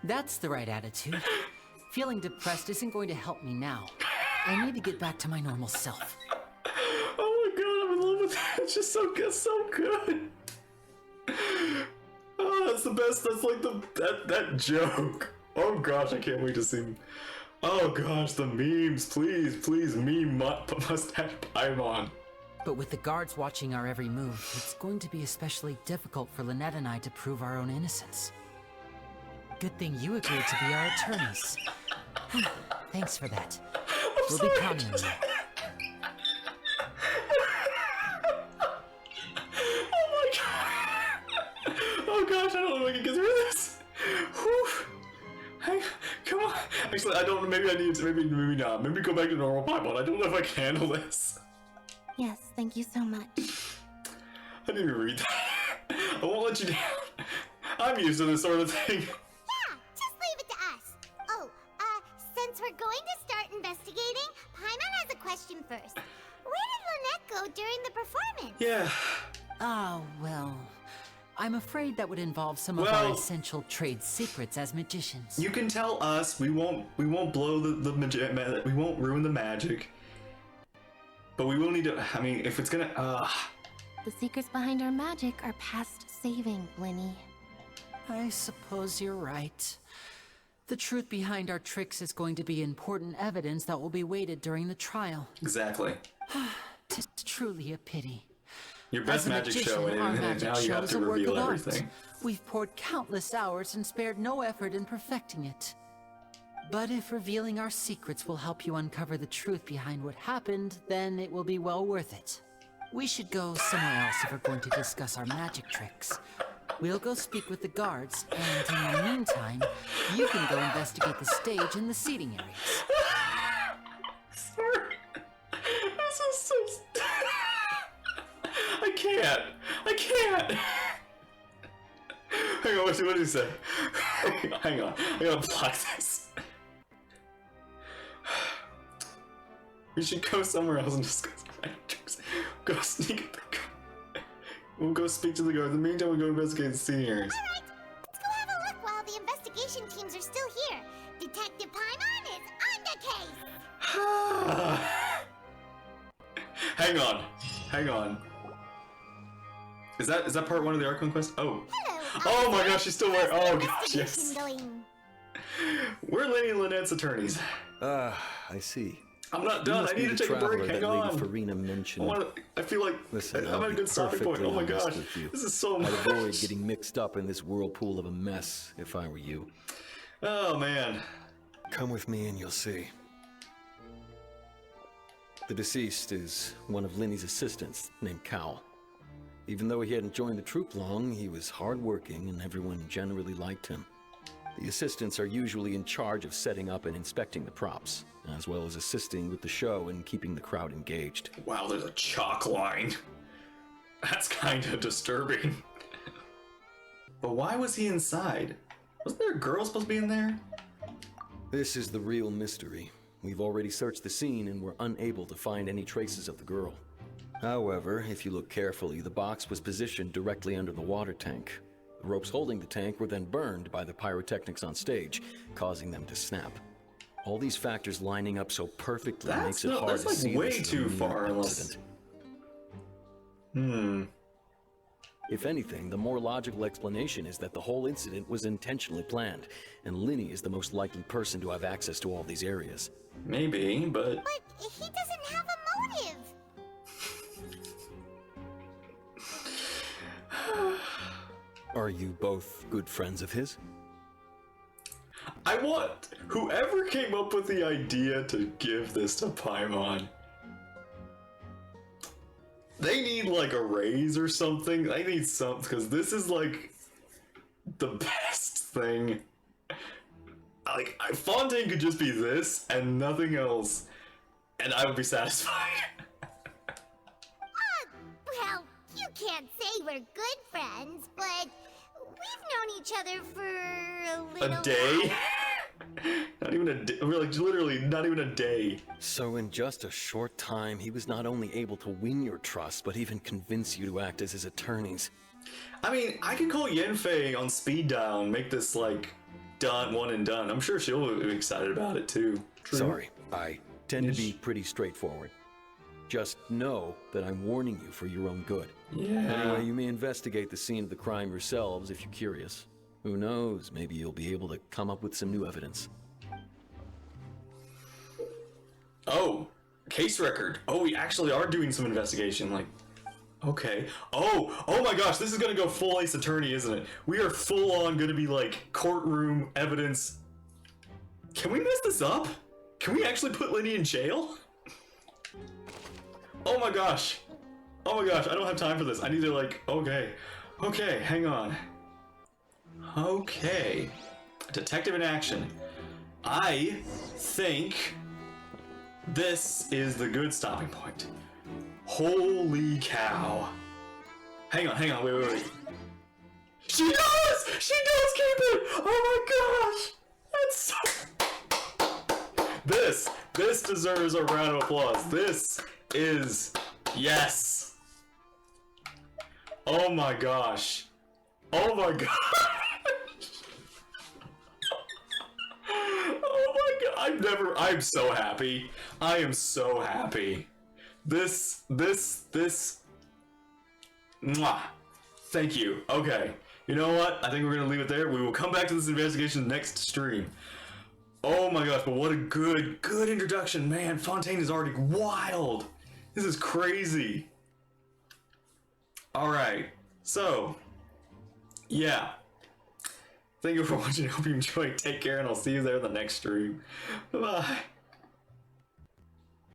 That's the right attitude. Feeling depressed isn't going to help me now. I need to get back to my normal self. Oh my god, I'm in love with that. It's just so good, so good. Oh, that's the best. That's like that joke. Oh gosh, I can't wait to see. Oh gosh, the memes. Please, meme mustache Paimon. But with the guards watching our every move, it's going to be especially difficult for Lynette and I to prove our own innocence. Good thing you agreed to be our attorneys. Thanks for that. We'll be counting on you. Oh my god. Oh gosh, I don't know if I can get through this. Whew. Hey, come on. Actually, I don't know. Maybe I need to. Maybe not. Maybe go back to normal Paimon. I don't know if I can handle this. Yes, thank you so much. I didn't even read that. I won't let you down. I'm used to this sort of thing. Yeah, just leave it to us. Oh, since we're going to start investigating, Paimon has a question first. Where did Lynette go during the performance? Yeah. Oh, well. I'm afraid that would involve some of our essential trade secrets as magicians. You can tell us. We won't blow the magic. We won't ruin the magic. But we will need to. I mean, if it's gonna. The secrets behind our magic are past saving, Blinny. I suppose you're right. The truth behind our tricks is going to be important evidence that will be weighted during the trial. Exactly. Tis truly a pity. Your best magic show, our and magic now you show have is to a work reveal of everything. art. We've poured countless hours and spared no effort in perfecting it. But if revealing our secrets will help you uncover the truth behind what happened, then it will be well worth it. We should go somewhere else if we're going to discuss our magic tricks. We'll go speak with the guards, and in the meantime, you can go investigate the stage and the seating areas. Sorry. This is so... I can't. Hang on, what did he say? Hang on, I gotta block this. We should go somewhere else and discuss magic tricks. Go sneak at the guard. We'll go speak to the guard. In the meantime, we'll go investigate the scene areas. Alright, let's go have a look while the investigation teams are still here. Detective Paimon is on the case. Hang on. Is that part 1 of the Archon quest? Oh. Hello. Oh my gosh, she's still wearing. Oh gosh, Investigation yes. going. We're Lady Lynette's attorneys. I see. I'm not You done. must I be need to the take a break. traveler Hang that on. Lady Farina mentioned. I feel like Listen, I'm I'll at a be good stopping point. perfectly Oh my honest gosh, with you. this is so I'd much. avoid getting mixed up in this whirlpool of a mess if I were you. Oh man. Come with me and you'll see. The deceased is one of Linny's assistants named Cal. Even though he hadn't joined the troupe long, he was hardworking and everyone generally liked him. The assistants are usually in charge of setting up and inspecting the props, as well as assisting with the show and keeping the crowd engaged. Wow, there's a chalk line. That's kind of disturbing. But why was he inside? Wasn't there a girl supposed to be in there? This is the real mystery. We've already searched the scene and were unable to find any traces of the girl. However, if you look carefully, the box was positioned directly under the water tank. The ropes holding the tank were then burned by the pyrotechnics on stage, causing them to snap. All these factors lining up so perfectly makes it hard to see way this as a too mere far. accident. If anything, the more logical explanation is that the whole incident was intentionally planned, and Linny is the most likely person to have access to all these areas. Maybe, but... But he doesn't have a motive. Are you both good friends of his? I want whoever came up with the idea to give this to Paimon. They need like a raise or something. They need something because this is like the best thing. Like Fontaine could just be this and nothing else, and I would be satisfied. Well, you can't say we're good friends, but we've known each other for a little A day? while. Not even a day. We're like literally not even a day. So in just a short time, he was not only able to win your trust, but even convince you to act as his attorneys. I mean, I could call Yenfei on speed dial and make this like done, one and done. I'm sure she'll be excited about it too. True. Sorry, I tend to be pretty straightforward. Just know that I'm warning you for your own good. Yeah. Anyway, you may investigate the scene of the crime yourselves if you're curious. Who knows, maybe you'll be able to come up with some new evidence. Oh, case record. Oh, we actually are doing some investigation. Like, okay. Oh my gosh, this is gonna go full Ace Attorney, isn't it? We are full on gonna be like courtroom evidence. Can we mess this up? Can we actually put Linny in jail? Oh my gosh. Oh my gosh, I don't have time for this. I need to like, okay, hang on. Okay. Detective in action. I think this is the good stopping point. Holy cow. Hang on, wait. She does keep it! Oh my gosh! That's so... This deserves a round of applause. This is... Yes! Oh my gosh. Oh my god. Oh my god. I'm so happy. I am so happy. This. Mwah. Thank you. Okay. You know what? I think we're gonna leave it there. We will come back to this investigation next stream. Oh my gosh, but what a good introduction, man. Fontaine is already wild. This is crazy. Alright, so, yeah. Thank you for watching. I hope you enjoyed. Take care, and I'll see you there in the next stream. Bye-bye.